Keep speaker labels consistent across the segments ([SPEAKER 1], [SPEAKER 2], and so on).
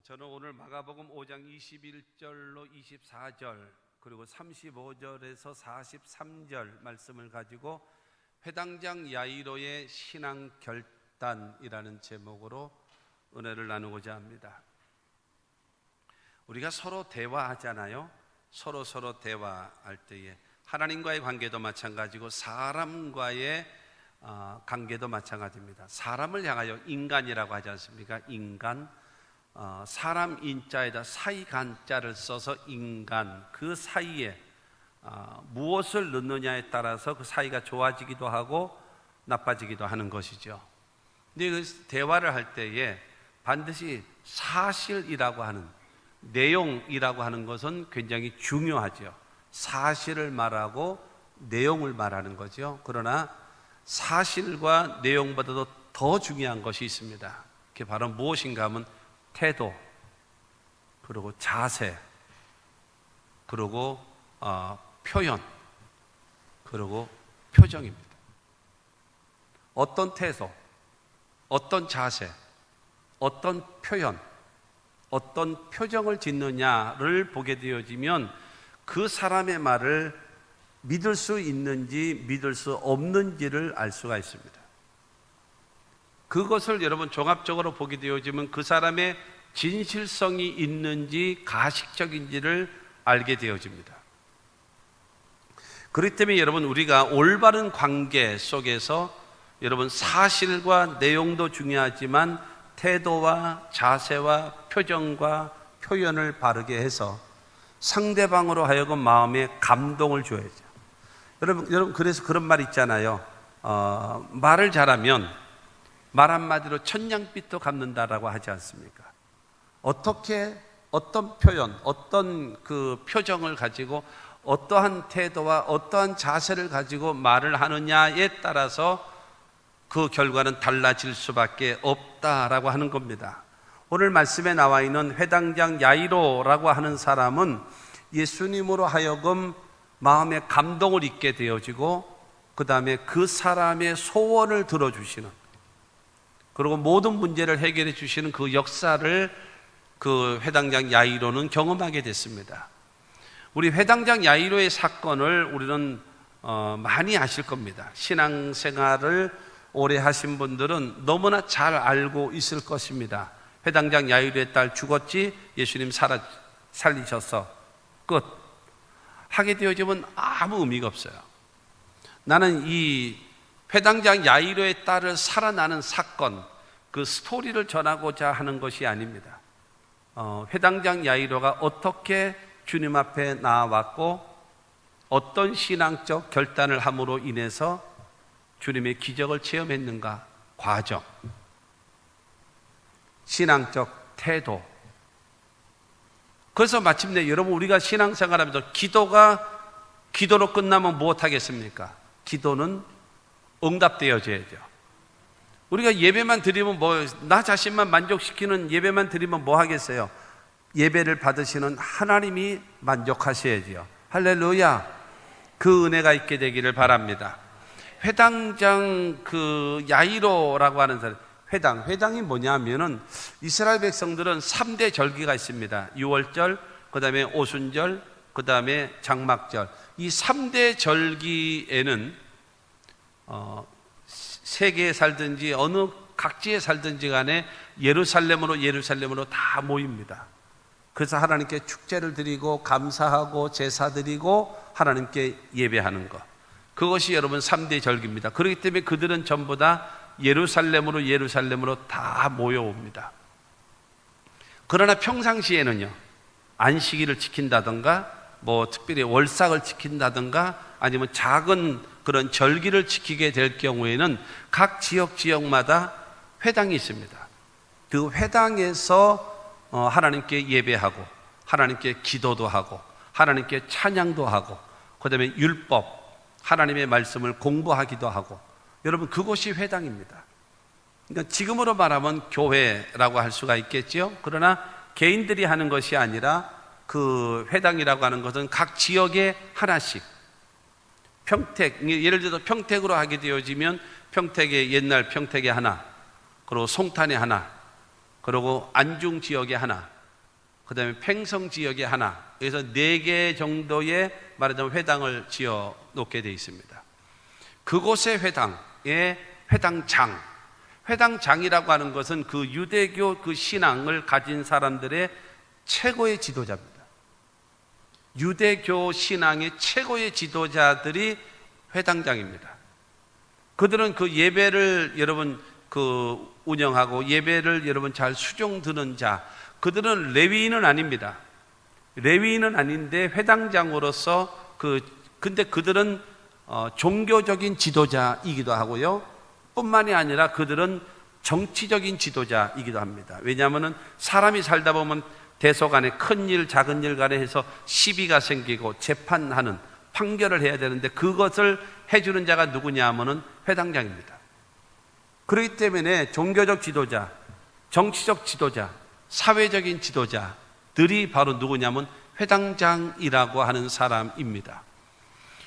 [SPEAKER 1] 저는 오늘 마가복음 5장 21절로 24절 그리고 35절에서 43절 말씀을 가지고 회당장 야이로의 신앙 결단이라는 제목으로 은혜를 나누고자 합니다. 우리가 서로 대화하잖아요. 서로 대화할 때에 하나님과의 관계도 마찬가지고 사람과의 관계도 마찬가지입니다. 사람을 향하여 인간이라고 하지 않습니까? 인간, 사람 인자에다 사이간자를 써서 인간, 그 사이에 무엇을 넣느냐에 따라서 그 사이가 좋아지기도 하고 나빠지기도 하는 것이죠. 근데 그 대화를 할 때에 반드시 사실이라고 하는, 내용이라고 하는 것은 굉장히 중요하죠. 사실을 말하고 내용을 말하는 거죠. 그러나 사실과 내용보다도 더 중요한 것이 있습니다. 그게 바로 무엇인가 하면 태도, 그리고 자세, 그리고 표현, 그리고 표정입니다. 어떤 태도, 어떤 자세, 어떤 표현, 어떤 표정을 짓느냐를 보게 되어지면 그 사람의 말을 믿을 수 있는지 믿을 수 없는지를 알 수가 있습니다. 그것을 여러분 종합적으로 보게 되어지면 그 사람의 진실성이 있는지 가식적인지를 알게 되어집니다. 그렇기 때문에 여러분 우리가 올바른 관계 속에서 여러분 사실과 내용도 중요하지만 태도와 자세와 표정과 표현을 바르게 해서 상대방으로 하여금 마음에 감동을 줘야죠. 여러분 그래서 그런 말 있잖아요. 말을 잘하면 말 한마디로 천냥빚도 갚는다라고 하지 않습니까? 어떻게 어떤 표현, 어떤 그 표정을 가지고 어떠한 태도와 어떠한 자세를 가지고 말을 하느냐에 따라서 그 결과는 달라질 수밖에 없다라고 하는 겁니다. 오늘 말씀에 나와 있는 회당장 야이로라고 하는 사람은 예수님으로 하여금 마음에 감동을 잊게 되어지고 그 다음에 그 사람의 소원을 들어주시는, 그리고 모든 문제를 해결해 주시는 그 역사를 그 회당장 야이로는 경험하게 됐습니다. 우리 회당장 야이로의 사건을 우리는 많이 아실 겁니다. 신앙생활을 오래 하신 분들은 너무나 잘 알고 있을 것입니다. 회당장 야이로의 딸 죽었지, 예수님 살리셔서 끝 하게 되어지면 아무 의미가 없어요. 나는 이 회당장 야이로의 딸을 살아나는 사건, 그 스토리를 전하고자 하는 것이 아닙니다. 회당장 야이로가 어떻게 주님 앞에 나와왔고 어떤 신앙적 결단을 함으로 인해서 주님의 기적을 체험했는가, 과정, 신앙적 태도. 그래서 마침내 여러분 우리가 신앙생활하면서 기도로 끝나면 무엇하겠습니까? 기도는 응답되어져야죠. 우리가 예배만 드리면 나 자신만 만족시키는 예배만 드리면 뭐 하겠어요? 예배를 받으시는 하나님이 만족하셔야지요. 할렐루야. 그 은혜가 있게 되기를 바랍니다. 회당장 그 야이로라고 하는 사람, 회당이 뭐냐 하면은 이스라엘 백성들은 3대 절기가 있습니다. 유월절, 그 다음에 오순절, 그 다음에 장막절. 이 3대 절기에는 세계에 살든지 어느 각지에 살든지 간에 예루살렘으로 다 모입니다. 그래서 하나님께 축제를 드리고 감사하고 제사 드리고 하나님께 예배하는 것, 그것이 여러분 3대 절기입니다. 그렇기 때문에 그들은 전부 다 예루살렘으로 다 모여옵니다. 그러나 평상시에는요, 안식일을 지킨다든가 특별히 월삭을 지킨다든가 아니면 작은 그런 절기를 지키게 될 경우에는 각 지역마다 회당이 있습니다. 그 회당에서 하나님께 예배하고 하나님께 기도도 하고 하나님께 찬양도 하고 그 다음에 율법, 하나님의 말씀을 공부하기도 하고, 여러분 그것이 회당입니다. 그러니까 지금으로 말하면 교회라고 할 수가 있겠죠. 그러나 개인들이 하는 것이 아니라 그 회당이라고 하는 것은 각 지역에 하나씩, 평택, 예를 들어서 평택으로 하게 되어지면 평택에 옛날 평택에 하나, 그리고 송탄에 하나, 그리고 안중 지역에 하나, 그 다음에 팽성 지역에 하나, 그래서 4개 정도의 말하자면 회당을 지어 놓게 되어 있습니다. 그곳의 회당의 회당장, 회당장이라고 하는 것은 그 유대교 그 신앙을 가진 사람들의 최고의 지도자입니다. 유대교 신앙의 최고의 지도자들이 회당장입니다. 그들은 그 예배를 여러분 그 운영하고 예배를 여러분 잘 수종 드는 자, 그들은 레위인은 아닙니다. 레위인은 아닌데 회당장으로서 근데 그들은 종교적인 지도자이기도 하고요. 뿐만이 아니라 그들은 정치적인 지도자이기도 합니다. 왜냐하면 사람이 살다 보면 대소간에 큰 일, 작은 일 간에 해서 시비가 생기고 재판하는 판결을 해야 되는데 그것을 해주는 자가 누구냐 하면은 회당장입니다. 그렇기 때문에 종교적 지도자, 정치적 지도자, 사회적인 지도자들이 바로 누구냐면 회당장이라고 하는 사람입니다.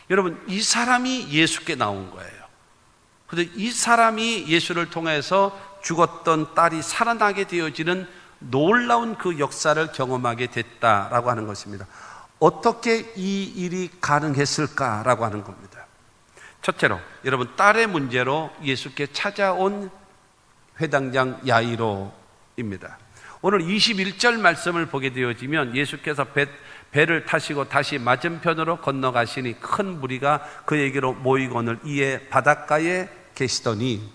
[SPEAKER 1] 여러분, 이 사람이 예수께 나온 거예요. 그런데 이 사람이 예수를 통해서 죽었던 딸이 살아나게 되어지는 놀라운 그 역사를 경험하게 됐다라고 하는 것입니다. 어떻게 이 일이 가능했을까라고 하는 겁니다. 첫째로 여러분, 딸의 문제로 예수께 찾아온 회당장 야이로입니다. 오늘 21절 말씀을 보게 되어지면 예수께서 배를 타시고 다시 맞은편으로 건너가시니 큰 무리가 그에게로 모이거늘 이에 바닷가에 계시더니,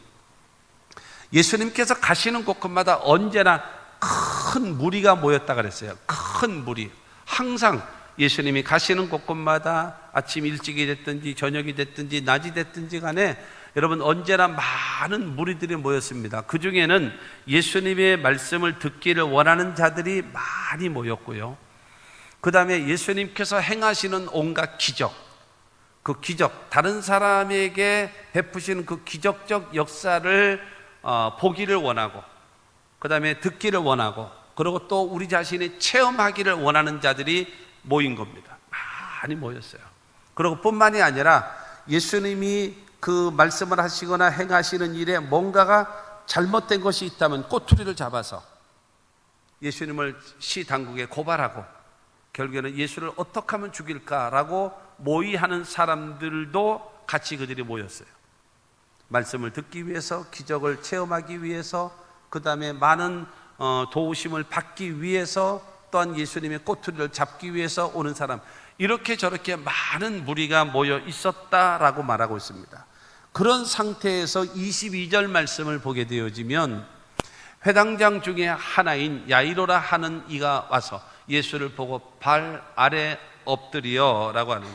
[SPEAKER 1] 예수님께서 가시는 곳곳마다 언제나 큰 무리가 모였다 그랬어요. 큰 무리. 항상 예수님이 가시는 곳곳마다 아침 일찍이 됐든지 저녁이 됐든지 낮이 됐든지 간에 여러분 언제나 많은 무리들이 모였습니다. 그 중에는 예수님의 말씀을 듣기를 원하는 자들이 많이 모였고요. 그 다음에 예수님께서 행하시는 온갖 기적, 그 기적, 다른 사람에게 베푸시는 그 기적적 역사를 보기를 원하고, 그 다음에 듣기를 원하고, 그리고 또 우리 자신이 체험하기를 원하는 자들이 모인 겁니다. 많이 모였어요. 그리고 뿐만이 아니라 예수님이 그 말씀을 하시거나 행하시는 일에 뭔가가 잘못된 것이 있다면 꼬투리를 잡아서 예수님을 시당국에 고발하고 결국에는 예수를 어떻게 하면 죽일까라고 모의하는 사람들도 같이 그들이 모였어요. 말씀을 듣기 위해서, 기적을 체험하기 위해서, 그 다음에 많은 도우심을 받기 위해서, 또한 예수님의 꼬투리를 잡기 위해서 오는 사람, 이렇게 저렇게 많은 무리가 모여 있었다라고 말하고 있습니다. 그런 상태에서 22절 말씀을 보게 되어지면 회당장 중에 하나인 야이로라 하는 이가 와서 예수를 보고 발 아래 엎드려 라고 하는,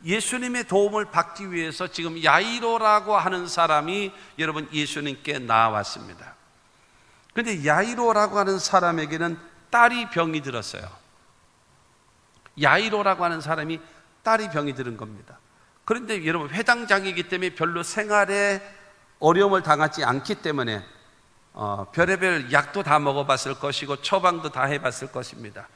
[SPEAKER 1] 예수님의 도움을 받기 위해서 지금 야이로라고 하는 사람이 여러분 예수님께 나왔습니다. 그런데 야이로라고 하는 사람에게는 딸이 병이 들었어요. 야이로라고 하는 사람이 딸이 병이 들은 겁니다. 그런데 여러분 회당장이기 때문에 별로 생활에 어려움을 당하지 않기 때문에 별의별 약도 다 먹어봤을 것이고 처방도 다 해봤을 것입니다.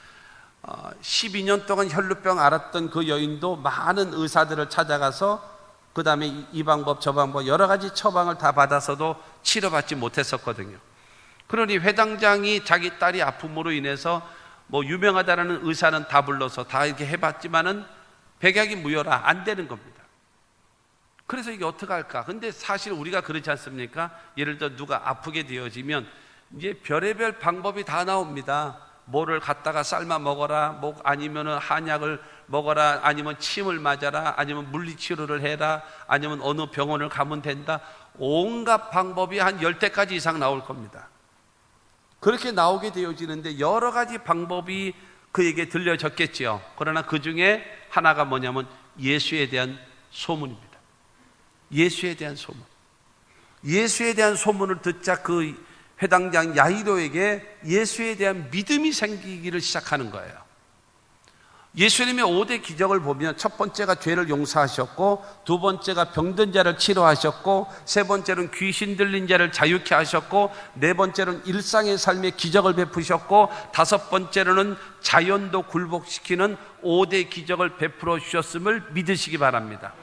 [SPEAKER 1] 12년 동안 혈루병 앓았던 그 여인도 많은 의사들을 찾아가서 그 다음에 이 방법 저 방법 여러 가지 처방을 다 받아서도 치료받지 못했었거든요. 그러니 회당장이 자기 딸이 아픔으로 인해서 뭐 유명하다라는 의사는 다 불러서 다 이렇게 해봤지만은 백약이 무효라 안 되는 겁니다. 그래서 이게 어떻게 할까? 근데 사실 우리가 그렇지 않습니까? 예를 들어 누가 아프게 되어지면 이제 별의별 방법이 다 나옵니다. 뭐를 갖다가 삶아 먹어라, 뭐 아니면은 한약을 먹어라, 아니면 침을 맞아라, 아니면 물리치료를 해라, 아니면 어느 병원을 가면 된다. 온갖 방법이 한 10대까지 이상 나올 겁니다. 그렇게 나오게 되어지는데 여러 가지 방법이 그에게 들려졌겠지요. 그러나 그 중에 하나가 뭐냐면 예수에 대한 소문입니다. 예수에 대한 소문. 예수에 대한 소문을 듣자 그 회당장 야이로에게 예수에 대한 믿음이 생기기를 시작하는 거예요. 예수님의 5대 기적을 보면 첫 번째가 죄를 용서하셨고, 두 번째가 병든 자를 치료하셨고, 세 번째는 귀신 들린 자를 자유케 하셨고, 네 번째는 일상의 삶에 기적을 베푸셨고, 다섯 번째로는 자연도 굴복시키는 5대 기적을 베풀어 주셨음을 믿으시기 바랍니다.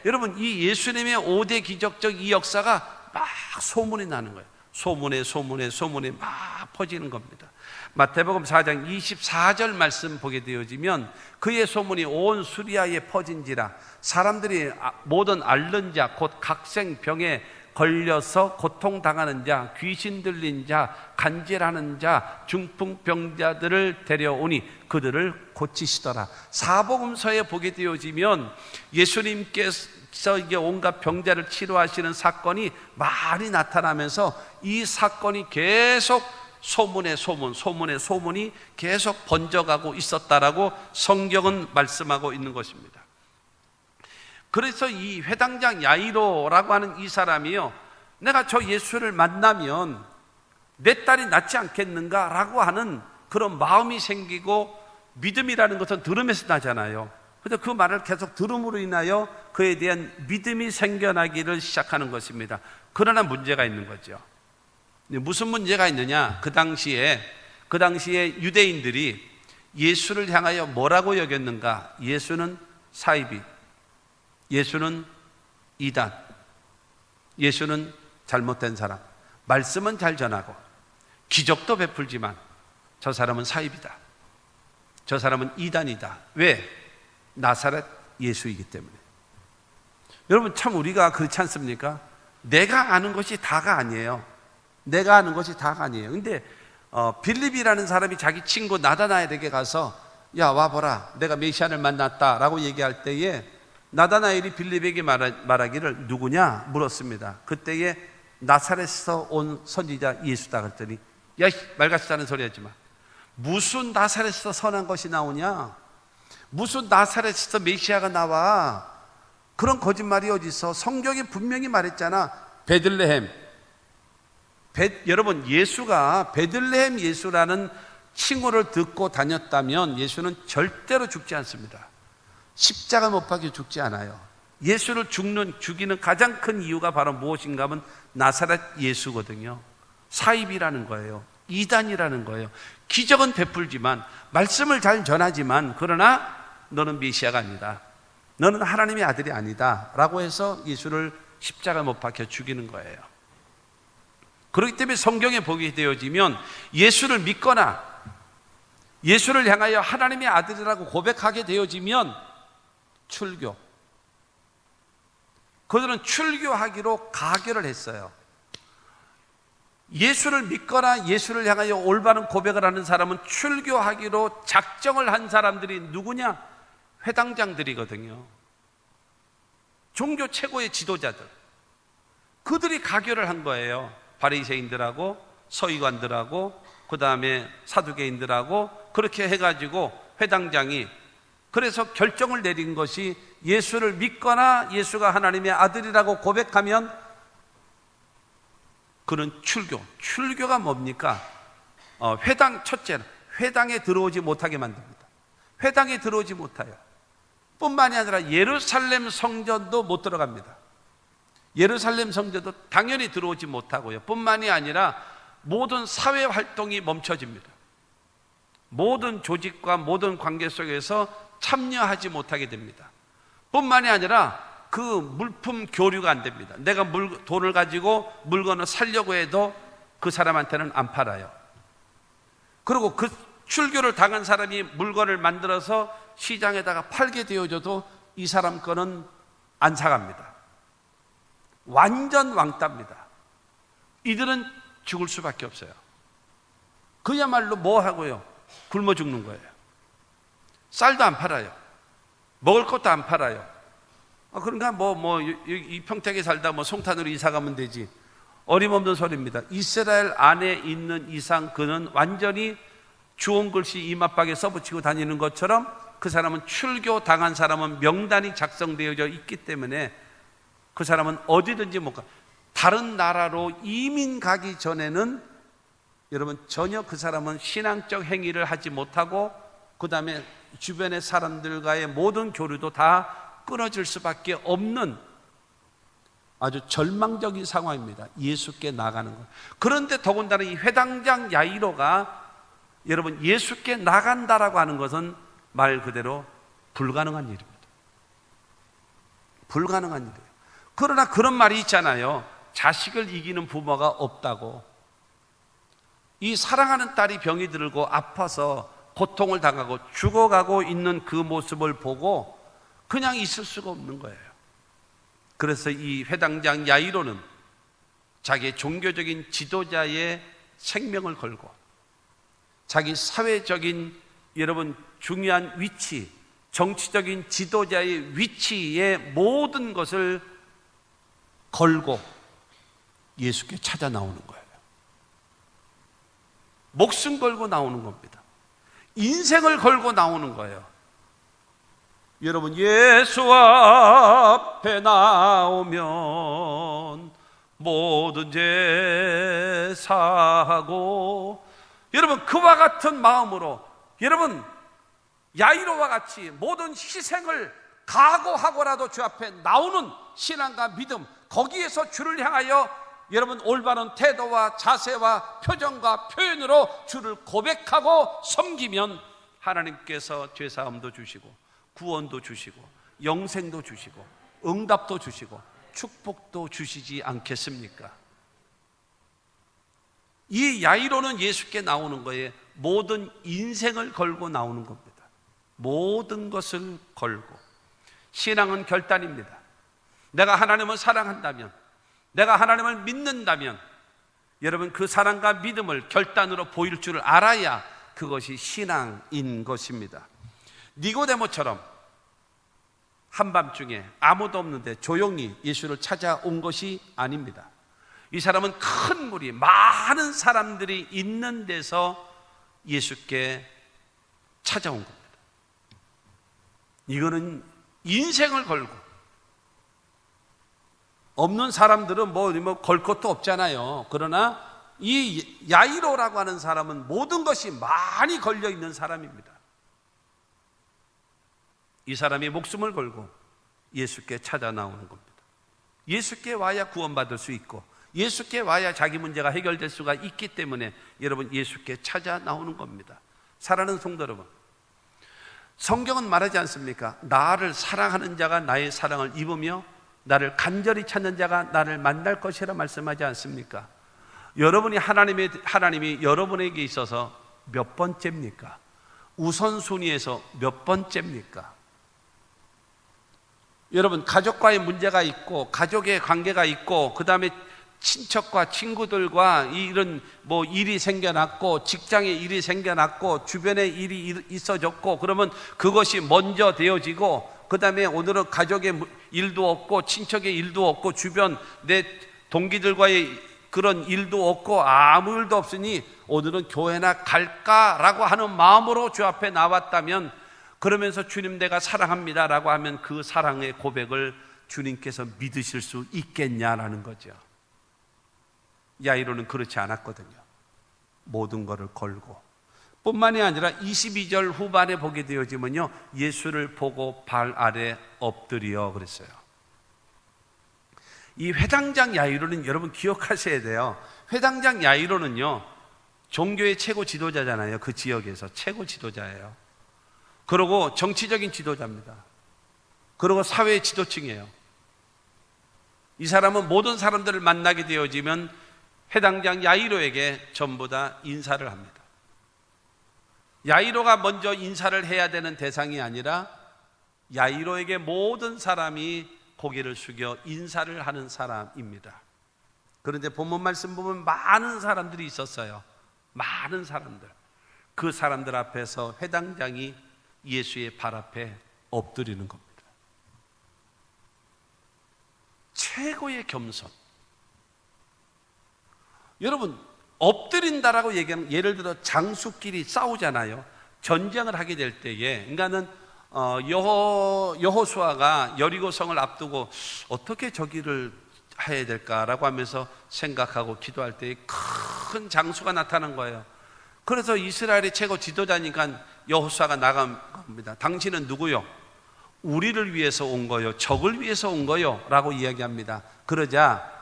[SPEAKER 1] 여러분, 이 예수님의 5대 기적적 이 역사가 막 소문이 나는 거예요. 소문에 막 퍼지는 겁니다. 마태복음 4장 24절 말씀 보게 되어지면 그의 소문이 온 수리아에 퍼진지라 사람들이 모든 앓는 자 곧 각생병에 걸려서 고통당하는 자, 귀신 들린 자, 간질하는 자, 중풍병자들을 데려오니 그들을 고치시더라. 사복음서에 보게 되어지면 예수님께서 이게 온갖 병자를 치료하시는 사건이 많이 나타나면서 이 사건이 계속 소문의 소문이 계속 번져가고 있었다라고 성경은 말씀하고 있는 것입니다. 그래서 이 회당장 야이로라고 하는 이 사람이요, 내가 저 예수를 만나면 내 딸이 낫지 않겠는가라고 하는 그런 마음이 생기고, 믿음이라는 것은 들음에서 나잖아요. 그래서 그 말을 계속 들음으로 인하여 그에 대한 믿음이 생겨나기를 시작하는 것입니다. 그러나 문제가 있는 거죠. 무슨 문제가 있느냐? 그 당시에 유대인들이 예수를 향하여 뭐라고 여겼는가? 예수는 사이비, 예수는 이단, 예수는 잘못된 사람, 말씀은 잘 전하고 기적도 베풀지만 저 사람은 사이비다, 저 사람은 이단이다. 왜? 나사렛 예수이기 때문에. 여러분, 참 우리가 그렇지 않습니까? 내가 아는 것이 다가 아니에요. 내가 아는 것이 다가 아니에요. 근데 빌립이라는 사람이 자기 친구 나다나엘에게 가서 야 와보라, 내가 메시아를 만났다라고 얘기할 때에 나다나엘이 빌립에게 말하기를 누구냐 물었습니다. 그때에 나사렛에서 온 선지자 예수다 그랬더니 야 말같이 하는 소리 하지 마. 무슨 나사렛에서 선한 것이 나오냐? 무슨 나사렛에서 메시아가 나와? 그런 거짓말이 어디 있어? 성경이 분명히 말했잖아. 베들레헴. 여러분, 예수가 베들레헴 예수라는 칭호를 듣고 다녔다면 예수는 절대로 죽지 않습니다. 십자가 못 박혀 죽지 않아요. 예수를 죽이는 가장 큰 이유가 바로 무엇인가 하면 나사렛 예수거든요. 사입이라는 거예요. 이단이라는 거예요. 기적은 베풀지만, 말씀을 잘 전하지만, 그러나 너는 메시아가 아니다, 너는 하나님의 아들이 아니다 라고 해서 예수를 십자가 못 박혀 죽이는 거예요. 그렇기 때문에 성경에 보게 되어지면 예수를 믿거나 예수를 향하여 하나님의 아들이라고 고백하게 되어지면 출교, 그들은 출교하기로 가결을 했어요. 예수를 믿거나 예수를 향하여 올바른 고백을 하는 사람은 출교하기로 작정을 한 사람들이 누구냐? 회당장들이거든요. 종교 최고의 지도자들, 그들이 가결을 한 거예요. 바리새인들하고 서기관들하고 그 다음에 사두개인들하고 그렇게 해가지고 회당장이 그래서 결정을 내린 것이 예수를 믿거나 예수가 하나님의 아들이라고 고백하면 그는 출교가 뭡니까? 첫째는 회당에 들어오지 못하게 만듭니다. 회당에 들어오지 못해요. 뿐만이 아니라 예루살렘 성전도 못 들어갑니다. 예루살렘 성전도 당연히 들어오지 못하고요. 뿐만이 아니라 모든 사회 활동이 멈춰집니다. 모든 조직과 모든 관계 속에서 참여하지 못하게 됩니다. 뿐만이 아니라 그 물품 교류가 안 됩니다. 내가 돈을 가지고 물건을 사려고 해도 그 사람한테는 안 팔아요. 그리고 그 출교를 당한 사람이 물건을 만들어서 시장에다가 팔게 되어져도 이 사람 거는 안 사갑니다. 완전 왕따입니다. 이들은 죽을 수밖에 없어요. 그야말로 뭐 하고요? 굶어 죽는 거예요. 쌀도 안 팔아요. 먹을 것도 안 팔아요. 그러니까 이 평택에 살다 송탄으로 이사 가면 되지. 어림없는 소리입니다. 이스라엘 안에 있는 이상 그는 완전히 주홍 글씨 이마박에 써붙이고 다니는 것처럼 그 사람은 출교 당한 사람은 명단이 작성되어져 있기 때문에 그 사람은 어디든지 못 가. 다른 나라로 이민 가기 전에는 여러분 전혀 그 사람은 신앙적 행위를 하지 못하고 그 다음에 주변의 사람들과의 모든 교류도 다 끊어질 수밖에 없는 아주 절망적인 상황입니다. 예수께 나가는 것. 그런데 더군다나 이 회당장 야이로가 여러분 예수께 나간다라고 하는 것은 말 그대로 불가능한 일입니다. 불가능한 일이에요. 그러나 그런 말이 있잖아요. 자식을 이기는 부모가 없다고. 이 사랑하는 딸이 병이 들고 아파서 고통을 당하고 죽어가고 있는 그 모습을 보고 그냥 있을 수가 없는 거예요. 그래서 이 회당장 야이로는 자기의 종교적인 지도자의 생명을 걸고 자기 사회적인 여러분 중요한 위치, 정치적인 지도자의 위치에 모든 것을 걸고 예수께 찾아 나오는 거예요. 목숨 걸고 나오는 겁니다. 인생을 걸고 나오는 거예요. 여러분, 예수 앞에 나오면 모든 죄 사하고, 여러분 그와 같은 마음으로 여러분 야이로와 같이 모든 희생을 각오하고라도 주 앞에 나오는 신앙과 믿음, 거기에서 주를 향하여 여러분 올바른 태도와 자세와 표정과 표현으로 주를 고백하고 섬기면 하나님께서 죄사함도 주시고 구원도 주시고 영생도 주시고 응답도 주시고 축복도 주시지 않겠습니까? 이 야이로는 예수께 나오는 거에 모든 인생을 걸고 나오는 겁니다. 모든 것을 걸고. 신앙은 결단입니다. 내가 하나님을 사랑한다면, 내가 하나님을 믿는다면 여러분 그 사랑과 믿음을 결단으로 보일 줄을 알아야 그것이 신앙인 것입니다. 니고데모처럼 한밤중에 아무도 없는데 조용히 예수를 찾아온 것이 아닙니다. 이 사람은 큰 무리, 많은 사람들이 있는 데서 예수께 찾아온 겁니다. 이거는 인생을 걸고, 없는 사람들은 뭐 걸 것도 없잖아요. 그러나 이 야이로라고 하는 사람은 모든 것이 많이 걸려 있는 사람입니다. 이 사람이 목숨을 걸고 예수께 찾아 나오는 겁니다. 예수께 와야 구원받을 수 있고 예수께 와야 자기 문제가 해결될 수가 있기 때문에 여러분 예수께 찾아 나오는 겁니다. 사랑하는 성도 여러분, 성경은 말하지 않습니까? 나를 사랑하는 자가 나의 사랑을 입으며 나를 간절히 찾는 자가 나를 만날 것이라 말씀하지 않습니까? 여러분이 하나님이 여러분에게 있어서 몇 번째입니까? 우선순위에서 몇 번째입니까? 여러분 가족과의 문제가 있고 가족의 관계가 있고 그 다음에 친척과 친구들과 이런 뭐 일이 생겨났고 직장에 일이 생겨났고 주변에 일이 있어졌고 그러면 그것이 먼저 되어지고 그 다음에 오늘은 가족의 일도 없고 친척의 일도 없고 주변 내 동기들과의 그런 일도 없고 아무 일도 없으니 오늘은 교회나 갈까라고 하는 마음으로 주 앞에 나왔다면 그러면서 주님 내가 사랑합니다 라고 하면 그 사랑의 고백을 주님께서 믿으실 수 있겠냐라는 거죠. 야이로는 그렇지 않았거든요. 모든 것을 걸고 뿐만이 아니라 22절 후반에 보게 되어지면요 예수를 보고 발 아래 엎드려 그랬어요. 이 회당장 야이로는 여러분 기억하셔야 돼요. 회당장 야이로는요 종교의 최고 지도자잖아요. 그 지역에서 최고 지도자예요. 그리고 정치적인 지도자입니다. 그리고 사회의 지도층이에요. 이 사람은 모든 사람들을 만나게 되어지면 회당장 야이로에게 전부 다 인사를 합니다. 야이로가 먼저 인사를 해야 되는 대상이 아니라 야이로에게 모든 사람이 고개를 숙여 인사를 하는 사람입니다. 그런데 본문 말씀 보면 많은 사람들이 있었어요. 많은 사람들. 그 사람들 앞에서 회당장이 예수의 발 앞에 엎드리는 겁니다. 최고의 겸손. 여러분 엎드린다라고 얘기하는, 예를 들어 장수끼리 싸우잖아요. 전쟁을 하게 될 때에 그러니까는 여호수아가 여리고성을 앞두고 어떻게 저기를 해야 될까라고 하면서 생각하고 기도할 때 큰 장수가 나타난 거예요. 그래서 이스라엘의 최고 지도자니까 여호수아가 나간 겁니다. 당신은 누구요? 우리를 위해서 온 거요? 적을 위해서 온 거요? 라고 이야기합니다. 그러자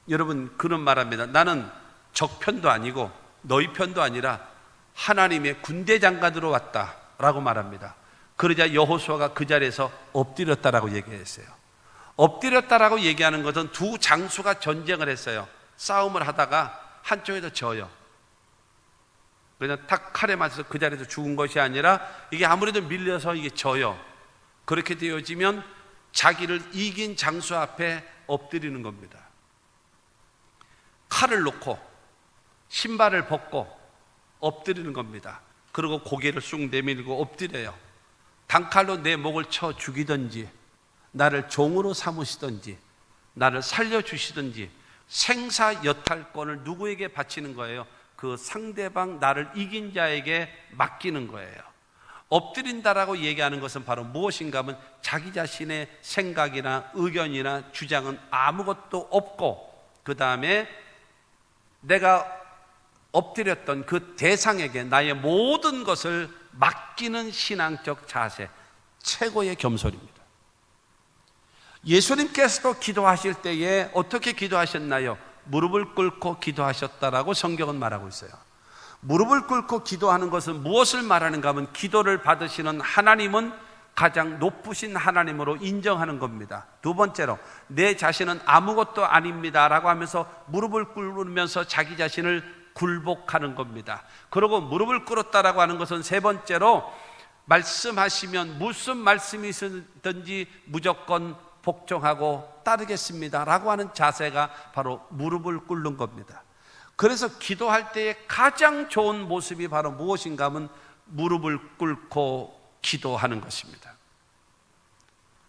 [SPEAKER 1] 여러분 그런 말합니다. 나는 적 편도 아니고 너희 편도 아니라 하나님의 군대 장관으로 왔다 라고 말합니다. 그러자 여호수아가 그 자리에서 엎드렸다라고 얘기했어요. 엎드렸다라고 얘기하는 것은 두 장수가 전쟁을 했어요. 싸움을 하다가 한쪽에서 져요. 그냥 탁 칼에 맞아서 그 자리에서 죽은 것이 아니라 이게 아무래도 밀려서 이게 져요. 그렇게 되어지면 자기를 이긴 장수 앞에 엎드리는 겁니다. 칼을 놓고 신발을 벗고 엎드리는 겁니다. 그리고 고개를 쑥 내밀고 엎드려요. 단칼로 내 목을 쳐 죽이든지 나를 종으로 삼으시든지 나를 살려주시든지 생사여탈권을 누구에게 바치는 거예요? 그 상대방 나를 이긴 자에게 맡기는 거예요. 엎드린다라고 얘기하는 것은 바로 무엇인가 하면 자기 자신의 생각이나 의견이나 주장은 아무것도 없고 그 다음에 내가 엎드렸던 그 대상에게 나의 모든 것을 맡기는 신앙적 자세, 최고의 겸손입니다. 예수님께서도 기도하실 때에 어떻게 기도하셨나요? 무릎을 꿇고 기도하셨다라고 성경은 말하고 있어요. 무릎을 꿇고 기도하는 것은 무엇을 말하는가 하면 기도를 받으시는 하나님은 가장 높으신 하나님으로 인정하는 겁니다. 두 번째로 내 자신은 아무것도 아닙니다 라고 하면서 무릎을 꿇으면서 자기 자신을 굴복하는 겁니다. 그리고 무릎을 꿇었다라고 하는 것은 세 번째로 말씀하시면 무슨 말씀이든지 무조건 복종하고 따르겠습니다 라고 하는 자세가 바로 무릎을 꿇는 겁니다. 그래서 기도할 때의 가장 좋은 모습이 바로 무엇인가 하면 무릎을 꿇고 기도하는 것입니다.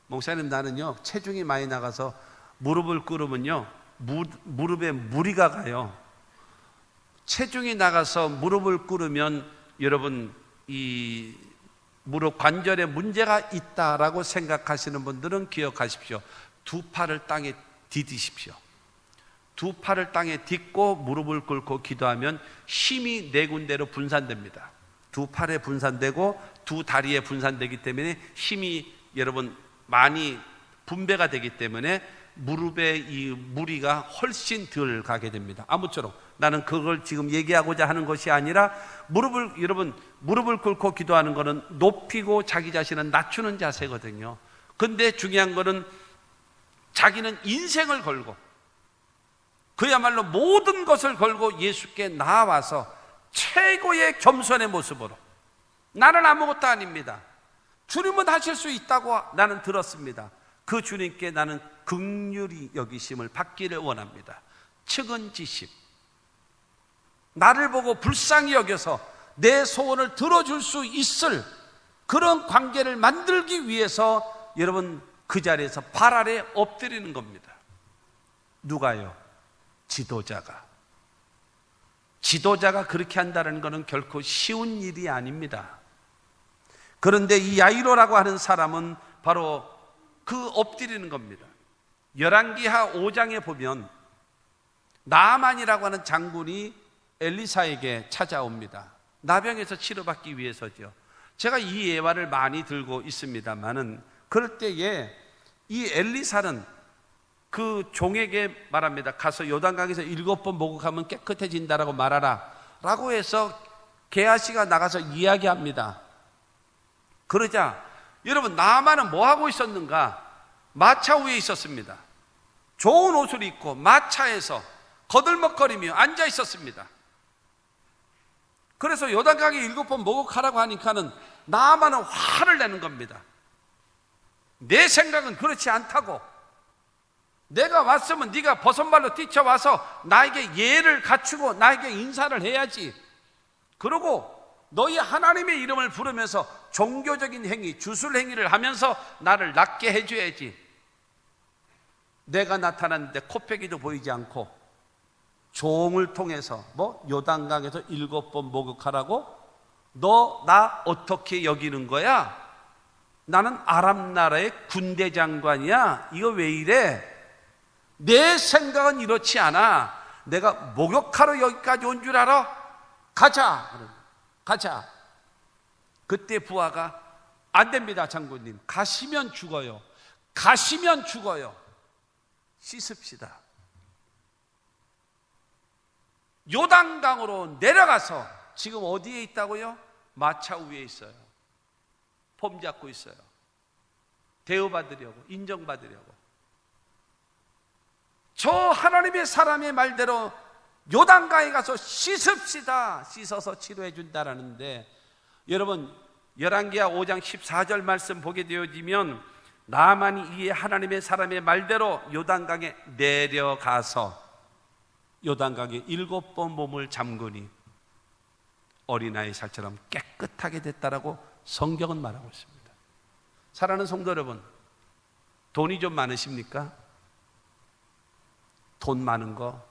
[SPEAKER 1] 목사님, 나는요 체중이 많이 나가서 무릎을 꿇으면요 무릎에 무리가 가요. 체중이 나가서 무릎을 꿇으면 여러분 이 무릎 관절에 문제가 있다라고 생각하시는 분들은 기억하십시오. 두 팔을 땅에 디디십시오. 두 팔을 땅에 딛고 무릎을 꿇고 기도하면 힘이 네 군데로 분산됩니다. 두 팔에 분산되고 두 다리에 분산되기 때문에 힘이 여러분 많이 분배가 되기 때문에 무릎에 이 무리가 훨씬 덜 가게 됩니다. 아무쪼록 나는 그걸 지금 얘기하고자 하는 것이 아니라 무릎을 꿇고 기도하는 것은 높이고 자기 자신을 낮추는 자세거든요. 근데 중요한 것은 자기는 인생을 걸고 그야말로 모든 것을 걸고 예수께 나와서 최고의 겸손의 모습으로 나는 아무것도 아닙니다. 주님은 하실 수 있다고 나는 들었습니다. 그 주님께 나는 긍휼히 여기심을 받기를 원합니다. 측은지심, 나를 보고 불쌍히 여겨서 내 소원을 들어줄 수 있을 그런 관계를 만들기 위해서 여러분 그 자리에서 발 아래 엎드리는 겁니다. 누가요? 지도자가 그렇게 한다는 것은 결코 쉬운 일이 아닙니다. 그런데 이 야이로라고 하는 사람은 바로 그 엎드리는 겁니다. 열왕기하 5장에 보면 나아만이라고 하는 장군이 엘리사에게 찾아옵니다. 나병에서 치료받기 위해서죠. 제가 이 예화를 많이 들고 있습니다만은 그럴 때에 이 엘리사는 그 종에게 말합니다. 가서 요단강에서 7번 목욕하면 깨끗해진다라고 말하라 라고 해서 게하시가 나가서 이야기합니다. 그러자 여러분 나아만은 뭐 하고 있었는가? 마차 위에 있었습니다. 좋은 옷을 입고 마차에서 거들먹거리며 앉아 있었습니다. 그래서 요단강에 7번 목욕하라고 하니까는 나아만은 화를 내는 겁니다. 내 생각은 그렇지 않다고. 내가 왔으면 네가 버선발로 뛰쳐와서 나에게 예를 갖추고 나에게 인사를 해야지. 그러고 너희 하나님의 이름을 부르면서 종교적인 행위, 주술 행위를 하면서 나를 낫게 해줘야지. 내가 나타났는데 코빼기도 보이지 않고 종을 통해서 요단강에서 7번 목욕하라고? 너 나 어떻게 여기는 거야? 나는 아람 나라의 군대 장관이야. 이거 왜 이래? 내 생각은 이렇지 않아. 내가 목욕하러 여기까지 온 줄 알아? 가자. 그때 부하가 안 됩니다, 장군님. 가시면 죽어요. 씻읍시다. 요단강으로 내려가서 지금 어디에 있다고요? 마차 위에 있어요. 폼 잡고 있어요. 대우받으려고, 인정받으려고. 저 하나님의 사람의 말대로 요단강에 가서 씻읍시다. 씻어서 치료해 준다라는데, 여러분 열왕기하 5장 14절 말씀 보게 되어지면 나만이 이에 하나님의 사람의 말대로 요단강에 내려가서 요단강에 7번 몸을 잠그니 어린아이 살처럼 깨끗하게 됐다라고 성경은 말하고 있습니다. 사랑하는 성도 여러분, 돈이 좀 많으십니까? 돈 많은 거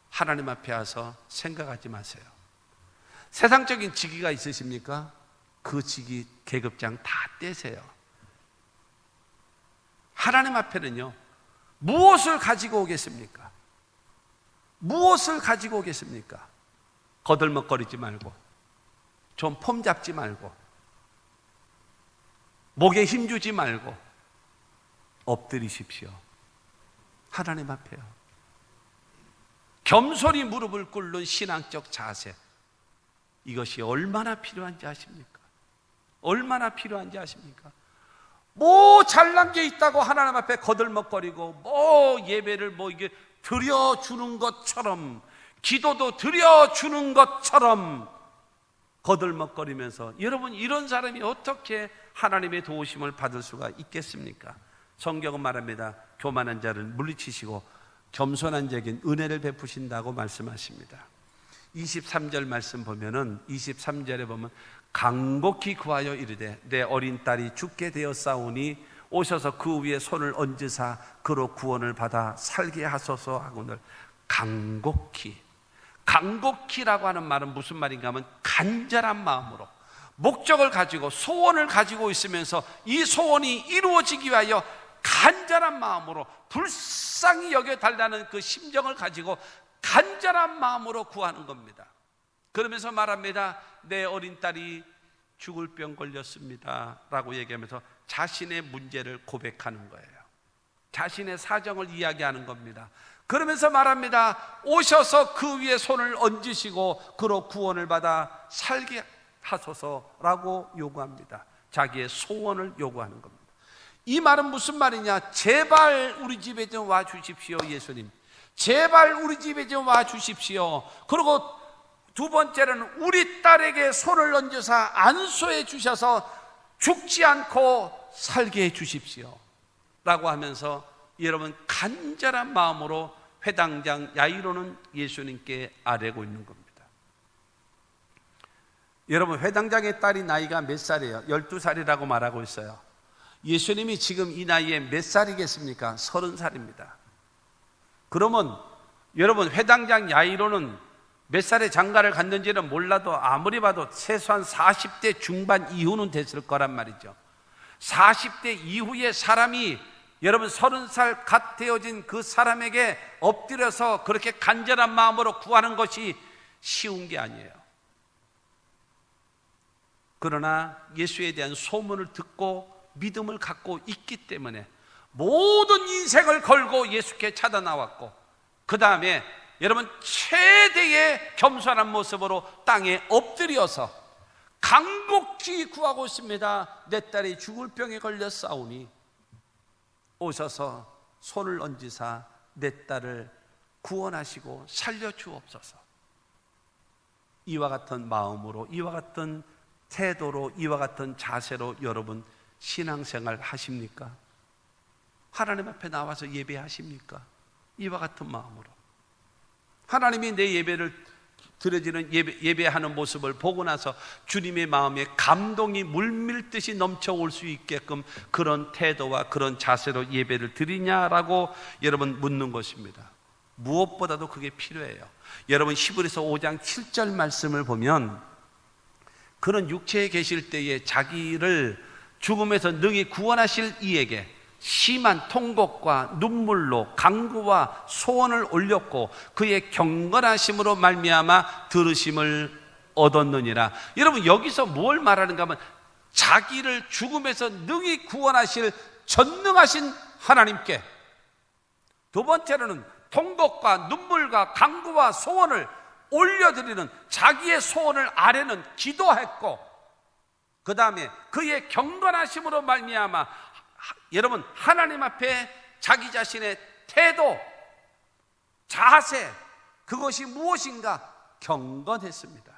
[SPEAKER 1] 하나님 앞에 와서 생각하지 마세요. 세상적인 직위가 있으십니까? 그 직위 계급장 다 떼세요. 하나님 앞에는요, 무엇을 가지고 오겠습니까? 무엇을 가지고 오겠습니까? 거들먹거리지 말고, 좀 폼 잡지 말고, 목에 힘주지 말고 엎드리십시오. 하나님 앞에요. 겸손히 무릎을 꿇는 신앙적 자세, 이것이 얼마나 필요한지 아십니까? 얼마나 필요한지 아십니까? 뭐 잘난 게 있다고 하나님 앞에 거들먹거리고, 뭐 예배를 뭐 이게 드려주는 것처럼, 기도도 드려주는 것처럼 거들먹거리면서, 여러분 이런 사람이 어떻게 하나님의 도우심을 받을 수가 있겠습니까? 성경은 말합니다. 교만한 자를 물리치시고 겸손한 자에겐 은혜를 베푸신다고 말씀하십니다. 23절 말씀 보면은, 23절에 보면 간곡히 구하여 이르되 내 어린 딸이 죽게 되었사오니 오셔서 그 위에 손을 얹으사 그로 구원을 받아 살게 하소서 하거늘. 간곡히, 간곡히라고 하는 말은 무슨 말인가 하면 간절한 마음으로, 목적을 가지고 소원을 가지고 있으면서 이 소원이 이루어지기 위하여 간절한 마음으로, 불쌍히 여겨달라는 그 심정을 가지고 간절한 마음으로 구하는 겁니다. 그러면서 말합니다. 내 어린 딸이 죽을 병 걸렸습니다 라고 얘기하면서 자신의 문제를 고백하는 거예요. 자신의 사정을 이야기하는 겁니다. 그러면서 말합니다. 오셔서 그 위에 손을 얹으시고 그로 구원을 받아 살게 하소서라고 요구합니다. 자기의 소원을 요구하는 겁니다. 이 말은 무슨 말이냐? 제발 우리 집에 좀 와 주십시오. 예수님, 제발 우리 집에 좀 와 주십시오. 그리고 두 번째는 우리 딸에게 손을 얹으사 안수해 주셔서 죽지 않고 살게 해 주십시오 라고 하면서, 여러분 간절한 마음으로 회당장 야이로는 예수님께 아뢰고 있는 겁니다. 여러분 회당장의 딸이 나이가 몇 살이에요? 12살이라고 말하고 있어요. 예수님이 지금 이 나이에 몇 살이겠습니까? 30살입니다. 그러면 여러분 회당장 야이로는 몇 살에 장가를 갔는지는 몰라도 아무리 봐도 최소한 40대 중반 이후는 됐을 거란 말이죠. 40대 이후에 사람이, 여러분 30살 갓 되어진 그 사람에게 엎드려서 그렇게 간절한 마음으로 구하는 것이 쉬운 게 아니에요. 그러나 예수에 대한 소문을 듣고 믿음을 갖고 있기 때문에 모든 인생을 걸고 예수께 찾아나왔고, 그 다음에 여러분 최대의 겸손한 모습으로 땅에 엎드려서 간곡히 구하고 있습니다. 내 딸이 죽을 병에 걸렸사오니 오셔서 손을 얹으사 내 딸을 구원하시고 살려주옵소서. 이와 같은 마음으로, 이와 같은 태도로, 이와 같은 자세로 여러분 신앙생활 하십니까? 하나님 앞에 나와서 예배하십니까? 이와 같은 마음으로 하나님이 내 예배를 드려지는 예배하는 모습을 보고 나서 주님의 마음에 감동이 물밀듯이 넘쳐올 수 있게끔 그런 태도와 그런 자세로 예배를 드리냐라고 여러분 묻는 것입니다. 무엇보다도 그게 필요해요. 여러분 히브리서 5장 7절 말씀을 보면, 그런 육체에 계실 때에 자기를 죽음에서 능히 구원하실 이에게 심한 통곡과 눈물로 간구와 소원을 올렸고 그의 경건하심으로 말미암아 들으심을 얻었느니라. 여러분 여기서 뭘 말하는가 하면 자기를 죽음에서 능히 구원하실 전능하신 하나님께, 두 번째로는 통곡과 눈물과 간구와 소원을 올려드리는 자기의 소원을 아뢰는 기도했고, 그 다음에 그의 경건하심으로 말미암아 여러분 하나님 앞에 자기 자신의 태도, 자세, 그것이 무엇인가 경건했습니다.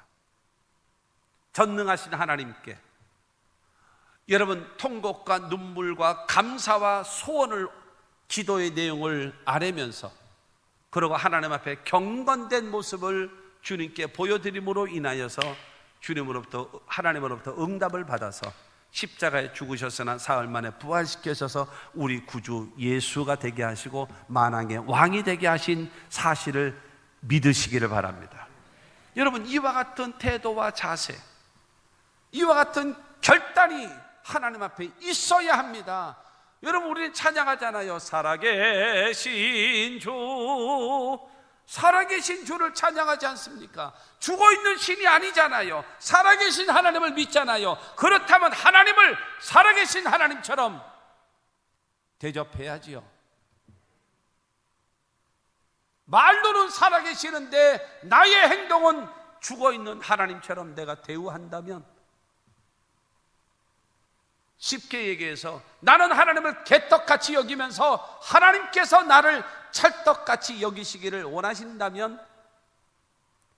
[SPEAKER 1] 전능하신 하나님께 여러분 통곡과 눈물과 감사와 소원을, 기도의 내용을 아뢰면서, 그리고 하나님 앞에 경건된 모습을 주님께 보여드림으로 인하여서 하나님으로부터 응답을 받아서 십자가에 죽으셨으나 사흘 만에 부활시켜셔서 우리 구주 예수가 되게 하시고 만왕의 왕이 되게 하신 사실을 믿으시기를 바랍니다. 여러분, 이와 같은 태도와 자세, 이와 같은 결단이 하나님 앞에 있어야 합니다. 여러분, 우리는 찬양하잖아요. 살아계신 주, 살아계신 주를 찬양하지 않습니까? 죽어있는 신이 아니잖아요. 살아계신 하나님을 믿잖아요. 그렇다면 하나님을 살아계신 하나님처럼 대접해야지요. 말로는 살아계시는데 나의 행동은 죽어있는 하나님처럼 내가 대우한다면, 쉽게 얘기해서 나는 하나님을 개떡같이 여기면서 하나님께서 나를 찰떡같이 여기시기를 원하신다면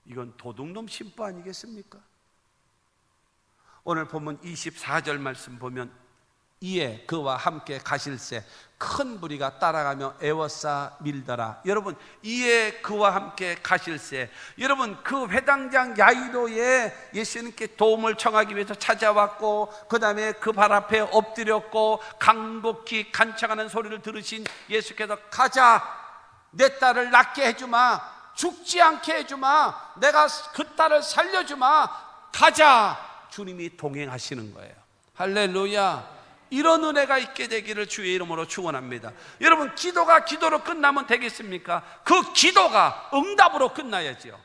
[SPEAKER 1] 이건 도둑놈 심보 아니겠습니까? 오늘 본문 24절 말씀 보면, 이에 그와 함께 가실새 큰 무리가 따라가며 애워싸 밀더라. 여러분, 이에 그와 함께 가실새, 여러분 그 회당장 야이로에 예수님께 도움을 청하기 위해서 찾아왔고, 그 다음에 그 발 앞에 엎드렸고 간곡히 간청하는 소리를 들으신 예수께서 가자, 내 딸을 낫게 해주마, 죽지 않게 해주마, 내가 그 딸을 살려주마, 가자. 주님이 동행하시는 거예요. 할렐루야. 이런 은혜가 있게 되기를 주의 이름으로 축원합니다. 여러분, 기도가 기도로 끝나면 되겠습니까? 그 기도가 응답으로 끝나야지요.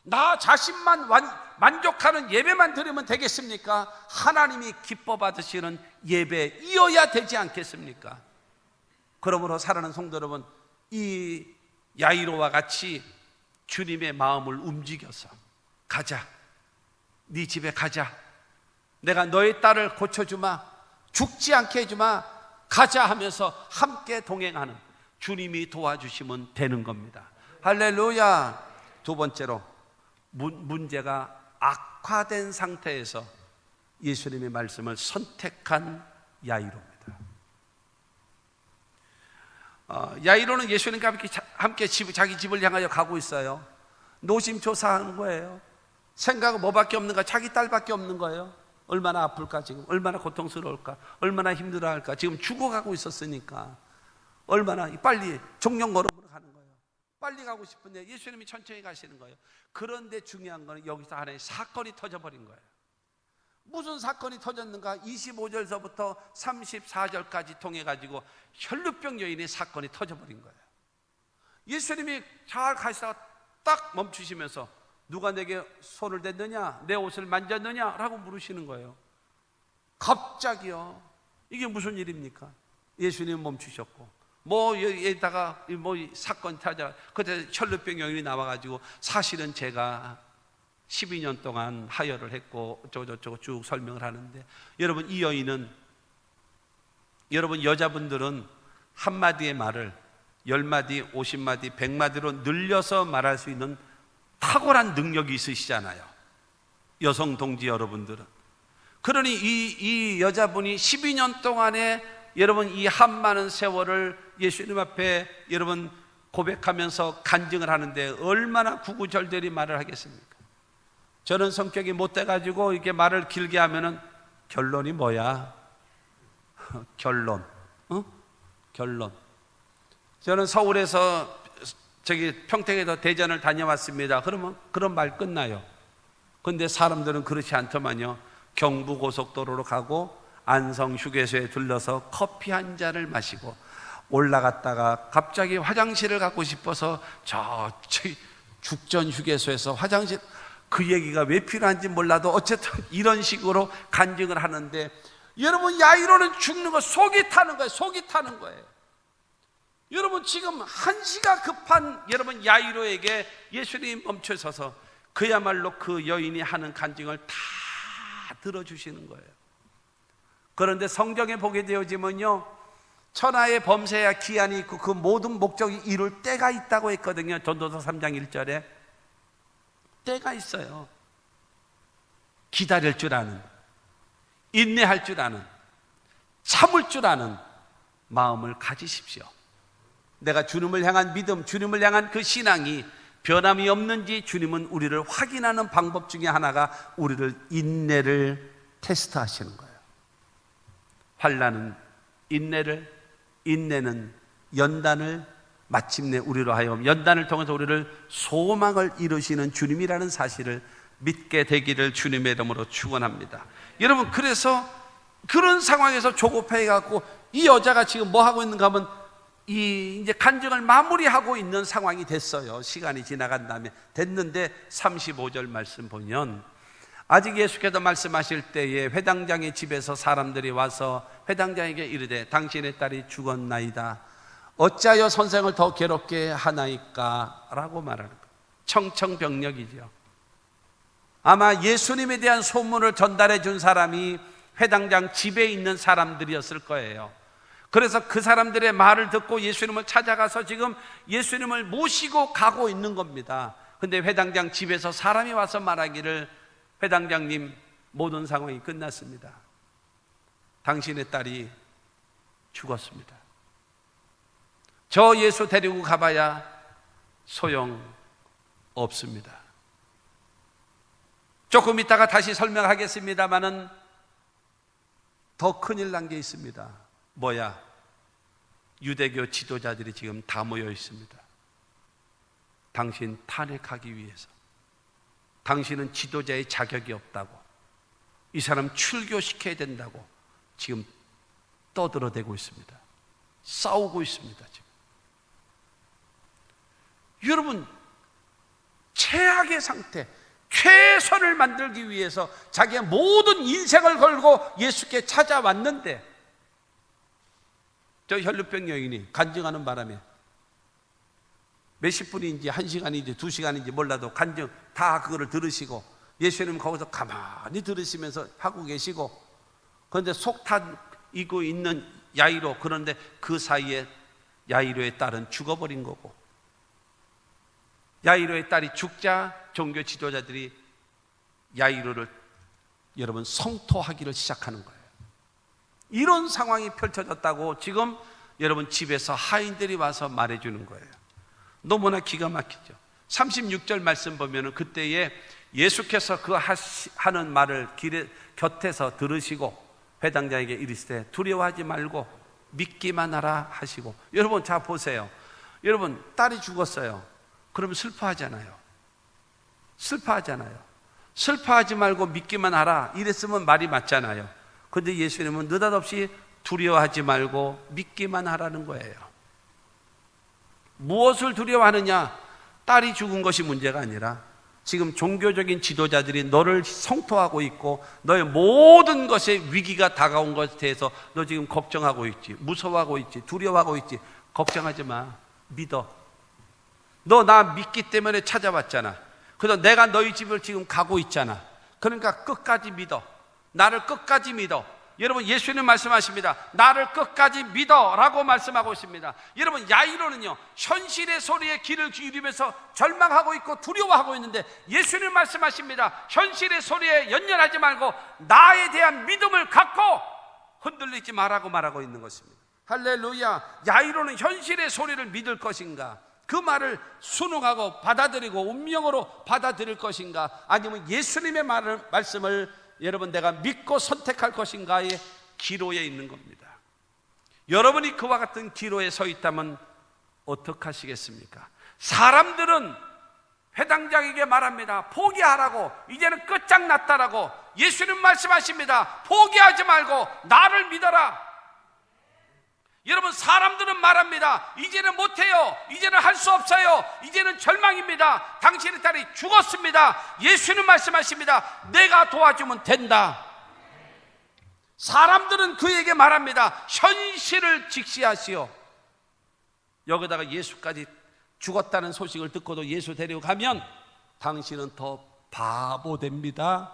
[SPEAKER 1] 나 자신만 만족하는 예배만 드리면 되겠습니까? 하나님이 기뻐 받으시는 예배이어야 되지 않겠습니까? 그러므로 사랑하는 성도 여러분, 이 야이로와 같이 주님의 마음을 움직여서 가자, 네 집에 가자, 내가 너의 딸을 고쳐주마, 죽지 않게 해주마, 가자 하면서 함께 동행하는 주님이 도와주시면 되는 겁니다. 할렐루야. 두 번째로, 문제가 악화된 상태에서 예수님의 말씀을 선택한 야이로입니다. 야이로는 예수님과 함께 자기 집을 향하여 가고 있어요. 노심초사하는 거예요. 생각은 뭐밖에 없는 거예요? 자기 딸밖에 없는 거예요. 얼마나 아플까, 지금 얼마나 고통스러울까, 얼마나 힘들어할까. 지금 죽어가고 있었으니까 얼마나 빨리 종령 걸음으로 가는 거예요. 빨리 가고 싶은데 예수님이 천천히 가시는 거예요. 그런데 중요한 거는 여기서 하나의 사건이 터져버린 거예요. 무슨 사건이 터졌는가? 25절서부터 34절까지 통해가지고 혈루병 여인의 사건이 터져버린 거예요. 예수님이 잘 가시다가 딱 멈추시면서 누가 내게 손을 댔느냐, 내 옷을 만졌느냐 라고 물으시는 거예요. 갑자기요. 이게 무슨 일입니까? 예수님 멈추셨고, 여기다가 사건 타자, 그때 혈루병 여인이 나와가지고 사실은 제가 12년 동안 하혈을 했고 어쩌고저쩌고 쭉 설명을 하는데, 여러분 이 여인은, 여러분 여자분들은 한마디의 말을 10마디, 50마디, 100마디로 늘려서 말할 수 있는 탁월한 능력이 있으시잖아요, 여성 동지 여러분들은. 그러니 이 여자분이 12년 동안에 여러분 이 한 많은 세월을 예수님 앞에 여러분 고백하면서 간증을 하는데 얼마나 구구절절히 말을 하겠습니까? 저는 성격이 못돼가지고 이렇게 말을 길게 하면은 결론이 뭐야? 결론. 결론. 저는 서울에서 평택에서 대전을 다녀왔습니다. 그러면 그런 말 끝나요. 근데 사람들은 그렇지 않더만요. 경부고속도로로 가고 안성 휴게소에 들러서 커피 한 잔을 마시고 올라갔다가 갑자기 화장실을 가고 싶어서 저 죽전 휴게소에서 화장실, 그 얘기가 왜 필요한지 몰라도 어쨌든 이런 식으로 간증을 하는데, 여러분 야이로는 죽는 거, 속이 타는 거예요. 속이 타는 거예요. 여러분 지금 한시가 급한 여러분 야이로에게 예수님이 멈춰서서 그야말로 그 여인이 하는 간증을 다 들어주시는 거예요. 그런데 성경에 보게 되어지면요, 천하의 범사야 기한이 있고 그 모든 목적이 이룰 때가 있다고 했거든요. 전도서 3장 1절에. 때가 있어요. 기다릴 줄 아는, 인내할 줄 아는, 참을 줄 아는 마음을 가지십시오. 내가 주님을 향한 믿음, 주님을 향한 그 신앙이 변함이 없는지 주님은 우리를 확인하는 방법 중에 하나가 우리를 인내를 테스트하시는 거예요. 환난은 인내를, 인내는 연단을, 마침내 우리로 하여금 연단을 통해서 우리를 소망을 이루시는 주님이라는 사실을 믿게 되기를 주님의 이름으로 축원합니다. 여러분, 그래서 그런 상황에서 조급해 갖고 이 여자가 지금 뭐 하고 있는가 하면 이제 간증을 마무리하고 있는 상황이 됐어요. 시간이 지나간 다음에 됐는데 35절 말씀 보면 아직 예수께서 말씀하실 때에 회당장의 집에서 사람들이 와서 회당장에게 이르되 당신의 딸이 죽었나이다. 어찌하여 선생을 더 괴롭게 하나이까? 라고 말하는 거예요. 청청병력이죠. 아마 예수님에 대한 소문을 전달해 준 사람이 회당장 집에 있는 사람들이었을 거예요. 그래서 그 사람들의 말을 듣고 예수님을 찾아가서 지금 예수님을 모시고 가고 있는 겁니다. 근데 회당장 집에서 사람이 와서 말하기를 회당장님, 모든 상황이 끝났습니다. 당신의 딸이 죽었습니다. 저 예수 데리고 가봐야 소용 없습니다. 조금 있다가 다시 설명하겠습니다마는 더 큰일 난 게 있습니다. 뭐야? 유대교 지도자들이 지금 다 모여 있습니다. 당신 탄핵하기 위해서. 당신은 지도자의 자격이 없다고, 이 사람 출교시켜야 된다고 지금 떠들어대고 있습니다. 싸우고 있습니다. 지금. 여러분, 최악의 상태, 최선을 만들기 위해서 자기의 모든 인생을 걸고 예수께 찾아왔는데, 저 혈루병 여인이 간증하는 바람에 몇십 분인지 1시간인지 2시간인지 몰라도 간증 다 그거를 들으시고 예수님 거기서 가만히 들으시면서 하고 계시고, 그런데 속 타이고 있는 야이로, 그런데 그 사이에 야이로의 딸은 죽어버린 거고, 야이로의 딸이 죽자 종교 지도자들이 야이로를 여러분 성토하기를 시작하는 거예요. 이런 상황이 펼쳐졌다고 지금 여러분 집에서 하인들이 와서 말해주는 거예요. 너무나 기가 막히죠. 36절 말씀 보면은 그때에 예수께서 그 하는 말을 곁에서 들으시고 회당장에게 이르시되 두려워하지 말고 믿기만 하라 하시고. 여러분, 자 보세요. 여러분, 딸이 죽었어요. 그러면 슬퍼하잖아요. 슬퍼하잖아요. 슬퍼하지 말고 믿기만 하라 이랬으면 말이 맞잖아요. 그런데 예수님은 느닷없이 두려워하지 말고 믿기만 하라는 거예요. 무엇을 두려워하느냐? 딸이 죽은 것이 문제가 아니라 지금 종교적인 지도자들이 너를 성토하고 있고 너의 모든 것에 위기가 다가온 것에 대해서 너 지금 걱정하고 있지, 무서워하고 있지, 두려워하고 있지. 걱정하지 마. 믿어. 너 나 믿기 때문에 찾아왔잖아. 그래서 내가 너희 집을 지금 가고 있잖아. 그러니까 끝까지 믿어. 나를 끝까지 믿어. 여러분, 예수님 말씀하십니다. 나를 끝까지 믿어 라고 말씀하고 있습니다. 여러분, 야이로는요 현실의 소리에 귀를 기울이면서 절망하고 있고 두려워하고 있는데 예수님 말씀하십니다. 현실의 소리에 연연하지 말고 나에 대한 믿음을 갖고 흔들리지 말라고 말하고 있는 것입니다. 할렐루야. 야이로는 현실의 소리를 믿을 것인가, 그 말을 순응하고 받아들이고 운명으로 받아들일 것인가, 아니면 예수님의 말씀을 여러분 내가 믿고 선택할 것인가의 기로에 있는 겁니다. 여러분이 그와 같은 기로에 서 있다면 어떡하시겠습니까? 사람들은 회당장에게 말합니다. 포기하라고, 이제는 끝장났다라고. 예수님 말씀하십니다. 포기하지 말고 나를 믿어라. 여러분, 사람들은 말합니다. 이제는 못해요. 이제는 할 수 없어요. 이제는 절망입니다. 당신의 딸이 죽었습니다. 예수님 말씀하십니다. 내가 도와주면 된다. 사람들은 그에게 말합니다. 현실을 직시하시오. 여기다가 예수까지 죽었다는 소식을 듣고도 예수 데려가면 당신은 더 바보 됩니다.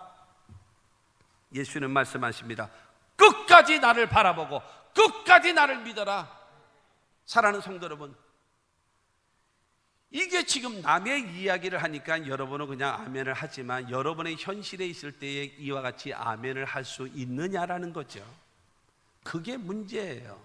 [SPEAKER 1] 예수는 말씀하십니다. 끝까지 나를 바라보고 끝까지 나를 믿어라. 사랑하는 성도 여러분, 이게 지금 남의 이야기를 하니까 여러분은 그냥 아멘을 하지만 여러분의 현실에 있을 때에 이와 같이 아멘을 할 수 있느냐라는 거죠. 그게 문제예요.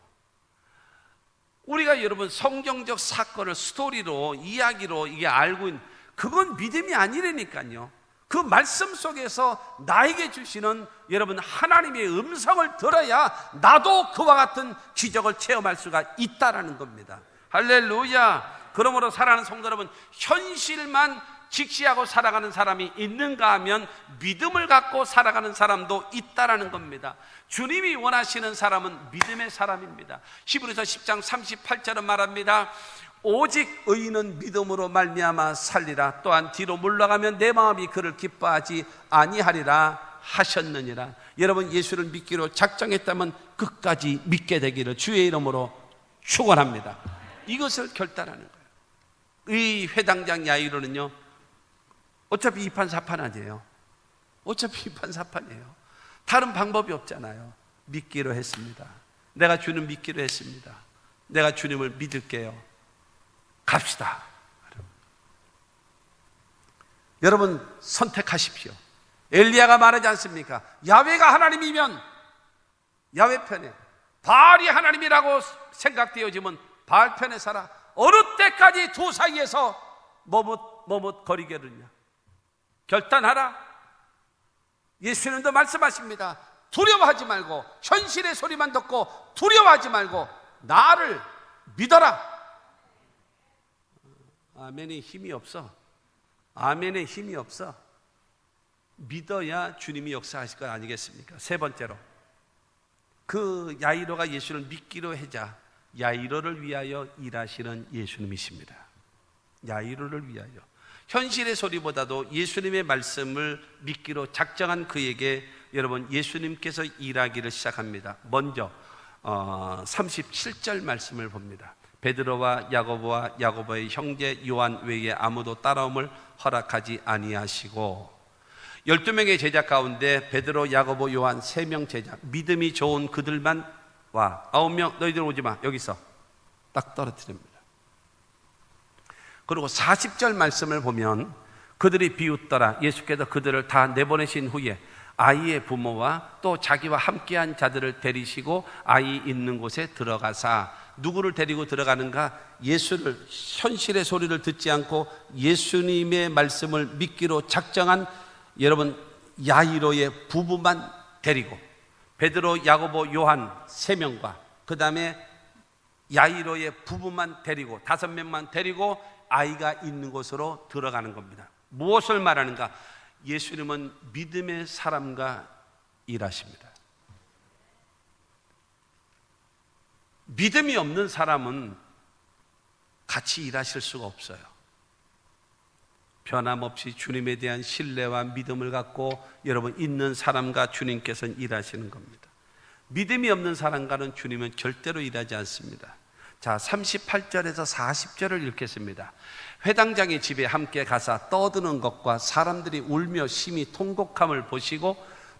[SPEAKER 1] 우리가 여러분 성경적 사건을 스토리로, 이야기로 이게 알고 있는, 그건 믿음이 아니라니까요. 그 말씀 속에서 나에게 주시는 여러분 하나님의 음성을 들어야 나도 그와 같은 기적을 체험할 수가 있다라는 겁니다. 할렐루야. 그러므로 사랑하는 성도 여러분, 현실만 직시하고 살아가는 사람이 있는가 하면 믿음을 갖고 살아가는 사람도 있다라는 겁니다. 주님이 원하시는 사람은 믿음의 사람입니다. 히브리서 10장 38절은 말합니다. 오직 의인은 믿음으로 말미암아 살리라. 또한 뒤로 물러가면 내 마음이 그를 기뻐하지 아니하리라 하셨느니라. 여러분, 예수를 믿기로 작정했다면 끝까지 믿게 되기를 주의 이름으로 축원합니다. 이것을 결단하는 거예요. 이 회당장 야이로는요, 어차피 이판사판 아니에요. 어차피 이판사판이에요. 다른 방법이 없잖아요. 믿기로 했습니다. 내가 주님 믿기로 했습니다. 내가 주님을 믿을게요. 갑시다. 여러분 선택하십시오. 엘리야가 말하지 않습니까? 야훼가 하나님이면 야훼 편에, 바알이 하나님이라고 생각되어지면 바알 편에 살아. 어느 때까지 두 사이에서 머뭇거리겠느냐? 결단하라. 예수님도 말씀하십니다. 두려워하지 말고, 현실의 소리만 듣고 두려워하지 말고 나를 믿어라. 아멘의 힘이 없어. 아멘의 힘이 없어. 믿어야 주님이 역사하실 것 아니겠습니까? 세 번째로, 그 야이로가 예수를 믿기로 하자 야이로를 위하여 일하시는 예수님이십니다. 야이로를 위하여. 현실의 소리보다도 예수님의 말씀을 믿기로 작정한 그에게 여러분 예수님께서 일하기를 시작합니다. 먼저 37절 말씀을 봅니다. 베드로와 야고보와 야고보의 형제 요한 외에 아무도 따라옴을 허락하지 아니하시고, 12명의 제자 가운데 베드로, 야고보, 요한 3명 제자, 믿음이 좋은 그들만 와. 9명 너희들 오지 마. 여기서 딱 떨어뜨립니다. 그리고 40절 말씀을 보면 그들이 비웃더라. 예수께서 그들을 다 내보내신 후에 아이의 부모와 또 자기와 함께한 자들을 데리시고 아이 있는 곳에 들어가사, 누구를 데리고 들어가는가? 예수를, 현실의 소리를 듣지 않고 예수님의 말씀을 믿기로 작정한 여러분 야이로의 부부만 데리고, 베드로, 야고보, 요한 3명과 그 다음에 야이로의 부부만 데리고 5명만 데리고 아이가 있는 곳으로 들어가는 겁니다. 무엇을 말하는가? 예수님은 믿음의 사람과 일하십니다. 믿음이 없는 사람은 같이 일하실 수가 없어요. 변함없이 주님에 대한 신뢰와 믿음을 갖고 여러분 있는 사람과 주님께서는 일하시는 겁니다. 믿음이 없는 사람과는 주님은 절대로 일하지 않습니다. 자, 38절에서 40절을 읽겠습니다. 회당장의 집에 함께 가사 떠드는 것과 사람들이 울며 심히 통곡함을 보시고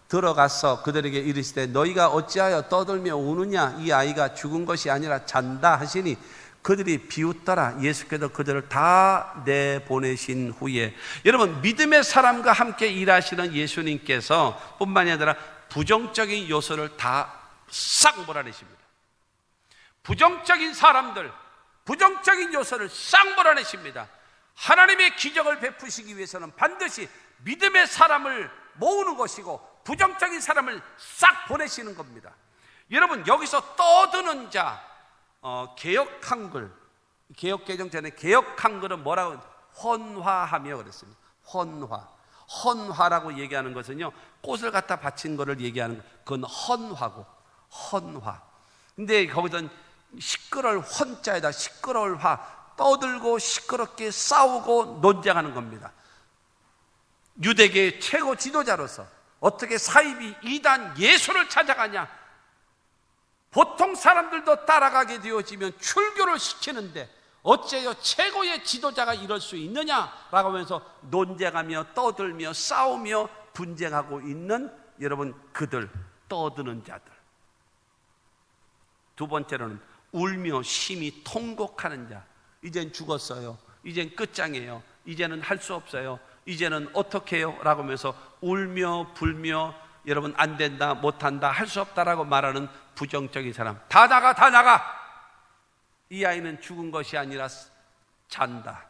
[SPEAKER 1] 들어가서 그들에게 이르시되 너희가 어찌하여 떠들며 우느냐? 이 아이가 죽은 것이 아니라 잔다 하시니 그들이 비웃더라. 예수께서 그들을 다 내보내신 후에, 여러분 믿음의 사람과 함께 일하시는 예수님께서 뿐만이 아니라 부정적인 요소를 다 싹 몰아내십니다. 부정적인 사람들, 부정적인 요소를 싹 몰아내십니다. 하나님의 기적을 베푸시기 위해서는 반드시 믿음의 사람을 모으는 것이고 부정적인 사람을 싹 보내시는 겁니다. 여러분 여기서 떠드는 자, 개역 한글, 개역 개정 전에 개역 한글은 뭐라고? 헌화하며 그랬습니다. 헌화라고 얘기하는 것은요, 꽃을 갖다 바친 것을 얘기하는 것, 그건 헌화고, 헌화. 근데 거기서는 시끄러울 헌자에다 시끄러울 화, 떠들고 시끄럽게 싸우고 논쟁하는 겁니다. 유대계의 최고 지도자로서 어떻게 사이비 이단 예수를 찾아가냐? 보통 사람들도 따라가게 되어지면 출교를 시키는데 어째요 최고의 지도자가 이럴 수 있느냐라고 하면서 논쟁하며 떠들며 싸우며 분쟁하고 있는 여러분 그들, 떠드는 자들. 두 번째로는 울며 심히 통곡하는 자. 이젠 죽었어요. 이젠 끝장이에요. 이제는 할 수 없어요. 이제는 어떻게 해요? 라고 하면서 울며 불며 여러분 안 된다, 못한다, 할 수 없다라고 말하는 부정적인 사람. 다 나가, 다 나가! 이 아이는 죽은 것이 아니라 잔다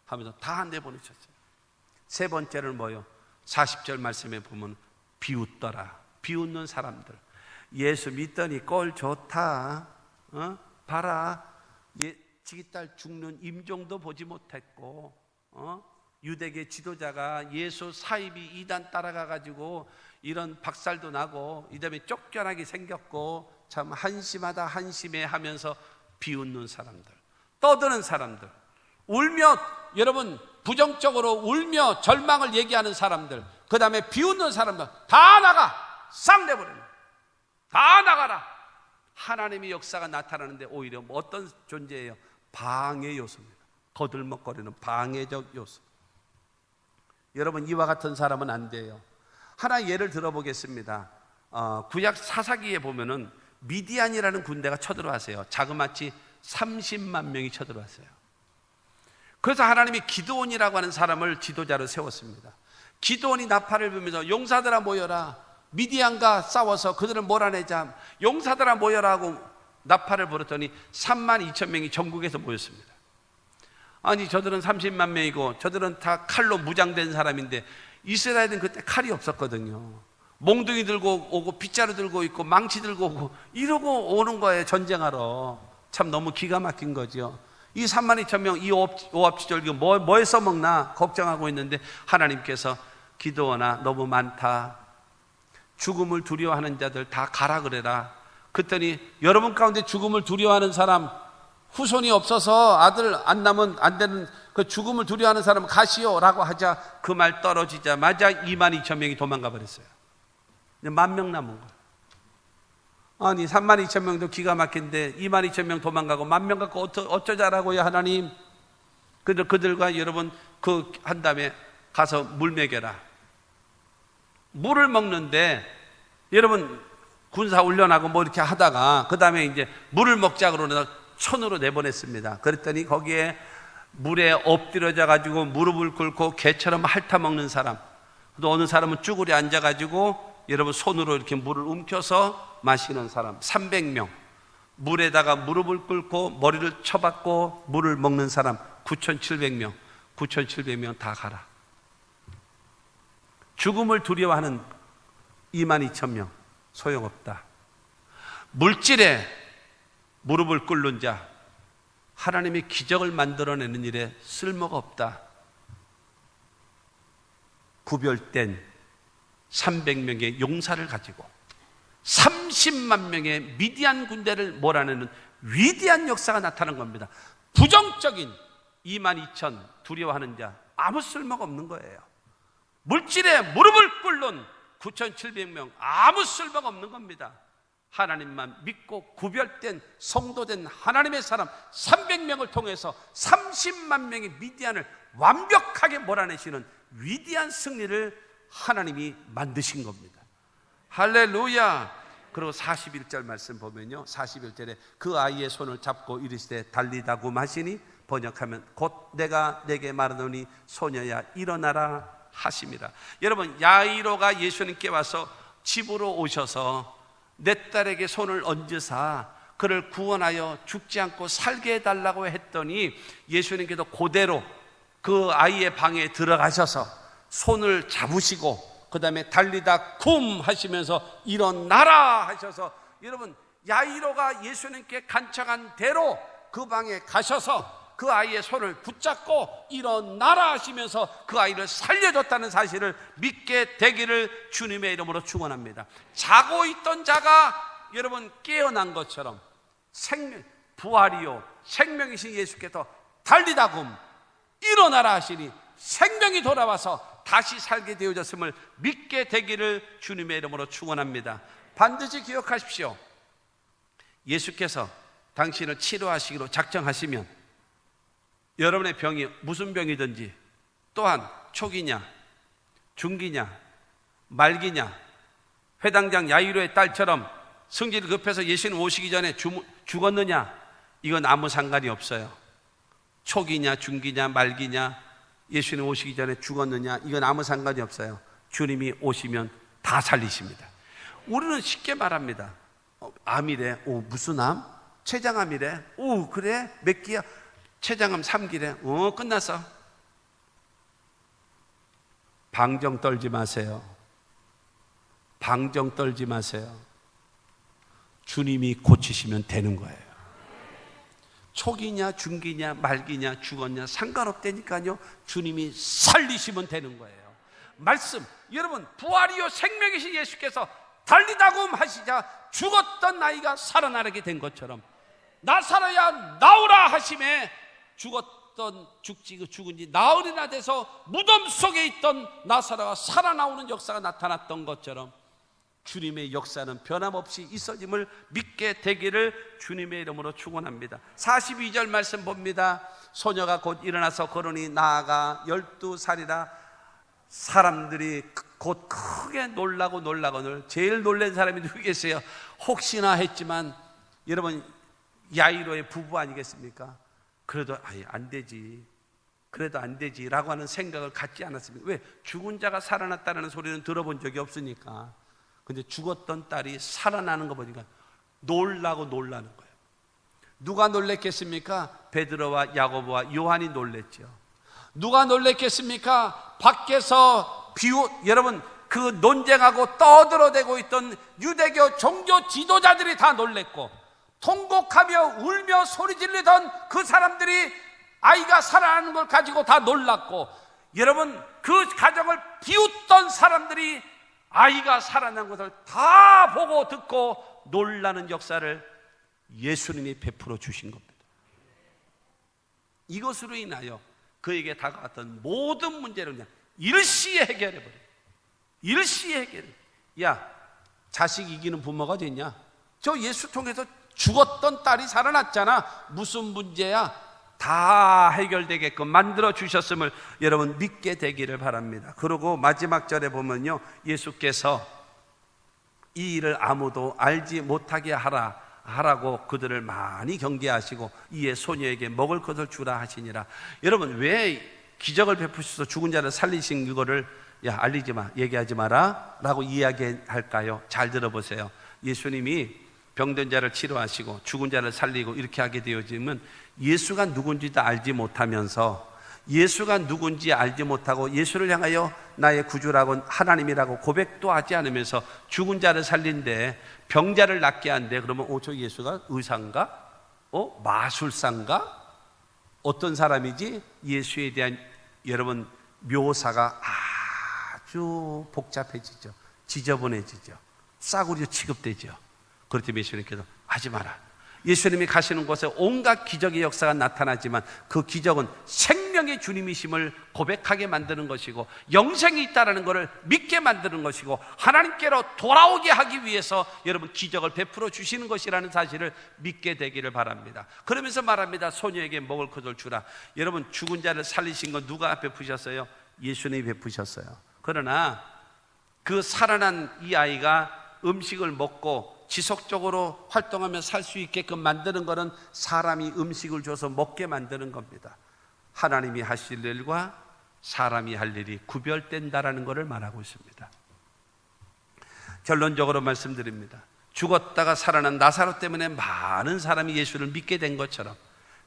[SPEAKER 1] 하면서 다 내보내셨어요. 세 번째는 뭐요? 40절 말씀에 보면 비웃더라. 비웃는 사람들. 예수 믿더니 꼴 좋다. 봐라. 지기 딸 죽는 임종도 보지 못했고, 유대계 지도자가 예수 사입이 이단 따라가가지고 이런 박살도 나고 이 다음에 쫓겨나게 생겼고 참 한심하다 한심해 하면서 비웃는 사람들, 떠드는 사람들, 울며 여러분 부정적으로 울며 절망을 얘기하는 사람들, 그 다음에 비웃는 사람들 다 나가! 싹 내버려요. 다 나가라! 하나님의 역사가 나타나는데 오히려 어떤 존재예요? 방해 요소입니다. 거들먹거리는 방해적 요소. 여러분 이와 같은 사람은 안 돼요. 하나 예를 들어보겠습니다. 구약 사사기에 보면은 미디안이라는 군대가 쳐들어왔어요. 자그마치 30만 명이 쳐들어왔어요. 그래서 하나님이 기드온이라고 하는 사람을 지도자로 세웠습니다. 기드온이 나팔을 불면서 용사들아 모여라, 미디안과 싸워서 그들을 몰아내자, 용사들아 모여라 하고 나팔을 불었더니 3만 2천 명이 전국에서 모였습니다. 아니 저들은 30만 명이고 저들은 다 칼로 무장된 사람인데 이스라엘은 그때 칼이 없었거든요. 몽둥이 들고 오고 빗자루 들고 있고 망치 들고 오고 이러고 오는 거예요. 전쟁하러. 참 너무 기가 막힌 거죠. 이 3만 2천 명 이 오합지졸 뭐에 써먹나 걱정하고 있는데 하나님께서 기드온아 너무 많다, 죽음을 두려워하는 자들 다 가라 그래라. 그랬더니 여러분 가운데 죽음을 두려워하는 사람, 후손이 없어서 아들 안 낳으면 안 되는 그 죽음을 두려워하는 사람은 가시오 라고 하자 그 말 떨어지자마자 2만 2천 명이 도망가 버렸어요. 10,000명 남은 거예요. 아니 3만 2천 명도 기가 막힌데 2만 2천 명 도망가고 10,000명 갖고 어쩌자라고요 하나님. 그들과 여러분 그 한 다음에 가서 물 먹여라. 물을 먹는데 여러분 군사 훈련하고 뭐 이렇게 하다가 그 다음에 이제 물을 먹자 그러나 천으로 내보냈습니다. 그랬더니 거기에 물에 엎드려져 가지고 무릎을 꿇고 개처럼 핥아 먹는 사람, 또 어느 사람은 쭈그려 앉아 가지고 여러분 손으로 이렇게 물을 움켜서 마시는 사람 300명, 물에다가 무릎을 꿇고 머리를 쳐박고 물을 먹는 사람 9,700명, 9,700명 다 가라. 죽음을 두려워하는 2만 2천 명 소용없다. 물질에 무릎을 꿇는 자, 하나님의 기적을 만들어내는 일에 쓸모가 없다. 구별된 300명의 용사를 가지고 30만 명의 미디안 군대를 몰아내는 위대한 역사가 나타난 겁니다. 부정적인 2만 2천 두려워하는 자 아무 쓸모가 없는 거예요. 물질에 무릎을 꿇는 9,700명 아무 쓸모가 없는 겁니다. 하나님만 믿고 구별된 성도된 하나님의 사람 300명을 통해서 30만 명의 미디안을 완벽하게 몰아내시는 위대한 승리를 하나님이 만드신 겁니다. 할렐루야. 그리고 41절 말씀 보면요, 41절에 그 아이의 손을 잡고 이르시되 달리다고 하시니 번역하면 곧 내가 내게 말하노니 소녀야 일어나라 하심이라. 여러분 야이로가 예수님께 와서 집으로 오셔서 내 딸에게 손을 얹으사 그를 구원하여 죽지 않고 살게 해달라고 했더니 예수님께서 그대로 그 아이의 방에 들어가셔서 손을 잡으시고 그 다음에 달리다 쿰 하시면서 일어나라 하셔서, 여러분 야이로가 예수님께 간청한 대로 그 방에 가셔서 그 아이의 손을 붙잡고 일어나라 하시면서 그 아이를 살려줬다는 사실을 믿게 되기를 주님의 이름으로 축원합니다. 자고 있던 자가 여러분 깨어난 것처럼 생명, 부활이요 생명이신 예수께서 달리다 굼 일어나라 하시니 생명이 돌아와서 다시 살게 되어졌음을 믿게 되기를 주님의 이름으로 축원합니다. 반드시 기억하십시오. 예수께서 당신을 치료하시기로 작정하시면 여러분의 병이 무슨 병이든지, 또한 초기냐 중기냐 말기냐, 회당장 야이로의 딸처럼 성질 급해서 예수님 오시기 전에 죽었느냐? 이건 아무 상관이 없어요. 초기냐 중기냐 말기냐, 예수님 오시기 전에 죽었느냐, 이건 아무 상관이 없어요. 주님이 오시면 다 살리십니다. 우리는 쉽게 말합니다. 암이래. 오, 무슨 암? 췌장암이래. 오, 그래? 몇 기야? 췌장암 3기래. 끝났어. 방정 떨지 마세요. 방정 떨지 마세요. 주님이 고치시면 되는 거예요. 초기냐 중기냐 말기냐 죽었냐 상관없다니까요. 주님이 살리시면 되는 거예요. 말씀, 여러분, 부활이요 생명이신 예수께서 달리다고 하시자 죽었던 나이가 살아나게 된 것처럼, 나 살아야 나오라 하심에 죽었던 죽은지 나흘이나 돼서 무덤 속에 있던 나사로가 살아나오는 역사가 나타났던 것처럼 주님의 역사는 변함없이 있어짐을 믿게 되기를 주님의 이름으로 축원합니다. 42절 말씀 봅니다. 소녀가 곧 일어나서 걸으니 나아가 12살이라 사람들이 곧 크게 놀라고는, 제일 놀란 사람이 누구겠어요? 혹시나 했지만, 여러분, 야이로의 부부 아니겠습니까? 그래도 안 되지, 그래도 안 되지 라고 하는 생각을 갖지 않았습니다. 왜? 죽은 자가 살아났다는 소리는 들어본 적이 없으니까. 근데 죽었던 딸이 살아나는 거 보니까 놀라는 거예요. 누가 놀랬겠습니까? 베드로와 야고보와 요한이 놀랬죠. 누가 놀랬겠습니까? 밖에서 여러분, 그 논쟁하고 떠들어대고 있던 유대교 종교 지도자들이 다 놀랬고, 통곡하며 울며 소리 지르던 그 사람들이 아이가 살아나는 걸 가지고 다 놀랐고, 여러분, 그 가정을 비웃던 사람들이 아이가 살아난 것을 다 보고 듣고 놀라는 역사를 예수님이 베풀어 주신 겁니다. 이것으로 인하여 그에게 다가왔던 모든 문제를 그냥 일시에 해결해버려요. 일시에 해결해. 야, 자식 이기는 부모가 됐냐? 저 예수 통해서 죽었던 딸이 살아났잖아. 무슨 문제야? 다 해결되게끔 만들어 주셨음을 여러분 믿게 되기를 바랍니다. 그리고 마지막 절에 보면요, 예수께서 이 일을 아무도 알지 못하게 하라고 그들을 많이 경계하시고 이에 소녀에게 먹을 것을 주라 하시니라. 여러분, 왜 기적을 베푸셔서 죽은 자를 살리신 그거를 알리지 마, 얘기하지 마라 라고 이야기할까요? 잘 들어보세요. 예수님이 병든 자를 치료하시고 죽은 자를 살리고 이렇게 하게 되어지면 예수가 누군지도 알지 못하면서, 예수가 누군지 알지 못하고 예수를 향하여 나의 구주라고 하나님이라고 고백도 하지 않으면서 죽은 자를 살린데 병자를 낫게 한대. 그러면 저 예수가 의사인가? 마술사인가? 어떤 사람이지? 예수에 대한 여러분 묘사가 아주 복잡해지죠. 지저분해지죠. 싸구려 취급되죠. 그렇기 때문에 예수님께서 하지 마라. 예수님이 가시는 곳에 온갖 기적의 역사가 나타나지만 그 기적은 생명의 주님이심을 고백하게 만드는 것이고, 영생이 있다는 것을 믿게 만드는 것이고, 하나님께로 돌아오게 하기 위해서 여러분 기적을 베풀어 주시는 것이라는 사실을 믿게 되기를 바랍니다. 그러면서 말합니다. 소녀에게 먹을 것을 주라. 여러분, 죽은 자를 살리신 건 누가 베푸셨어요? 예수님이 베푸셨어요. 그러나 그 살아난 이 아이가 음식을 먹고 지속적으로 활동하며 살 수 있게끔 만드는 것은 사람이 음식을 줘서 먹게 만드는 겁니다. 하나님이 하실 일과 사람이 할 일이 구별된다라는 것을 말하고 있습니다. 결론적으로 말씀드립니다. 죽었다가 살아난 나사로 때문에 많은 사람이 예수를 믿게 된 것처럼,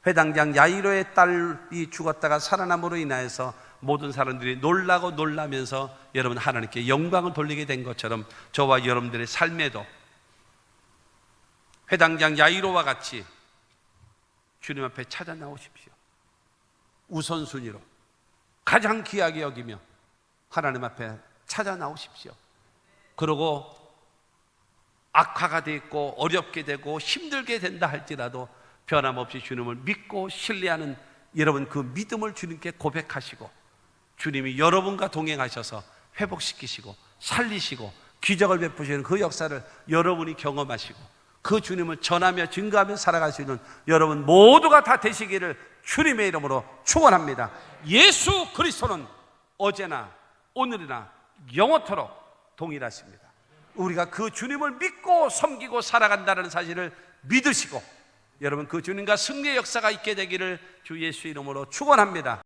[SPEAKER 1] 회당장 야이로의 딸이 죽었다가 살아남으로 인하여서 모든 사람들이 놀라면서 여러분 하나님께 영광을 돌리게 된 것처럼, 저와 여러분들의 삶에도 회당장 야이로와 같이 주님 앞에 찾아 나오십시오. 우선순위로 가장 귀하게 여기며 하나님 앞에 찾아 나오십시오. 그리고 악화가 되어 있고 어렵게 되고 힘들게 된다 할지라도 변함없이 주님을 믿고 신뢰하는 여러분 그 믿음을 주님께 고백하시고, 주님이 여러분과 동행하셔서 회복시키시고 살리시고 기적을 베푸시는 그 역사를 여러분이 경험하시고 그 주님을 전하며 증거하며 살아가시는 여러분 모두가 다 되시기를 주님의 이름으로 축원합니다. 예수 그리스도는 어제나 오늘이나 영원토록 동일하십니다. 우리가 그 주님을 믿고 섬기고 살아간다는 사실을 믿으시고 여러분 그 주님과 승리의 역사가 있게 되기를 주 예수 이름으로 축원합니다.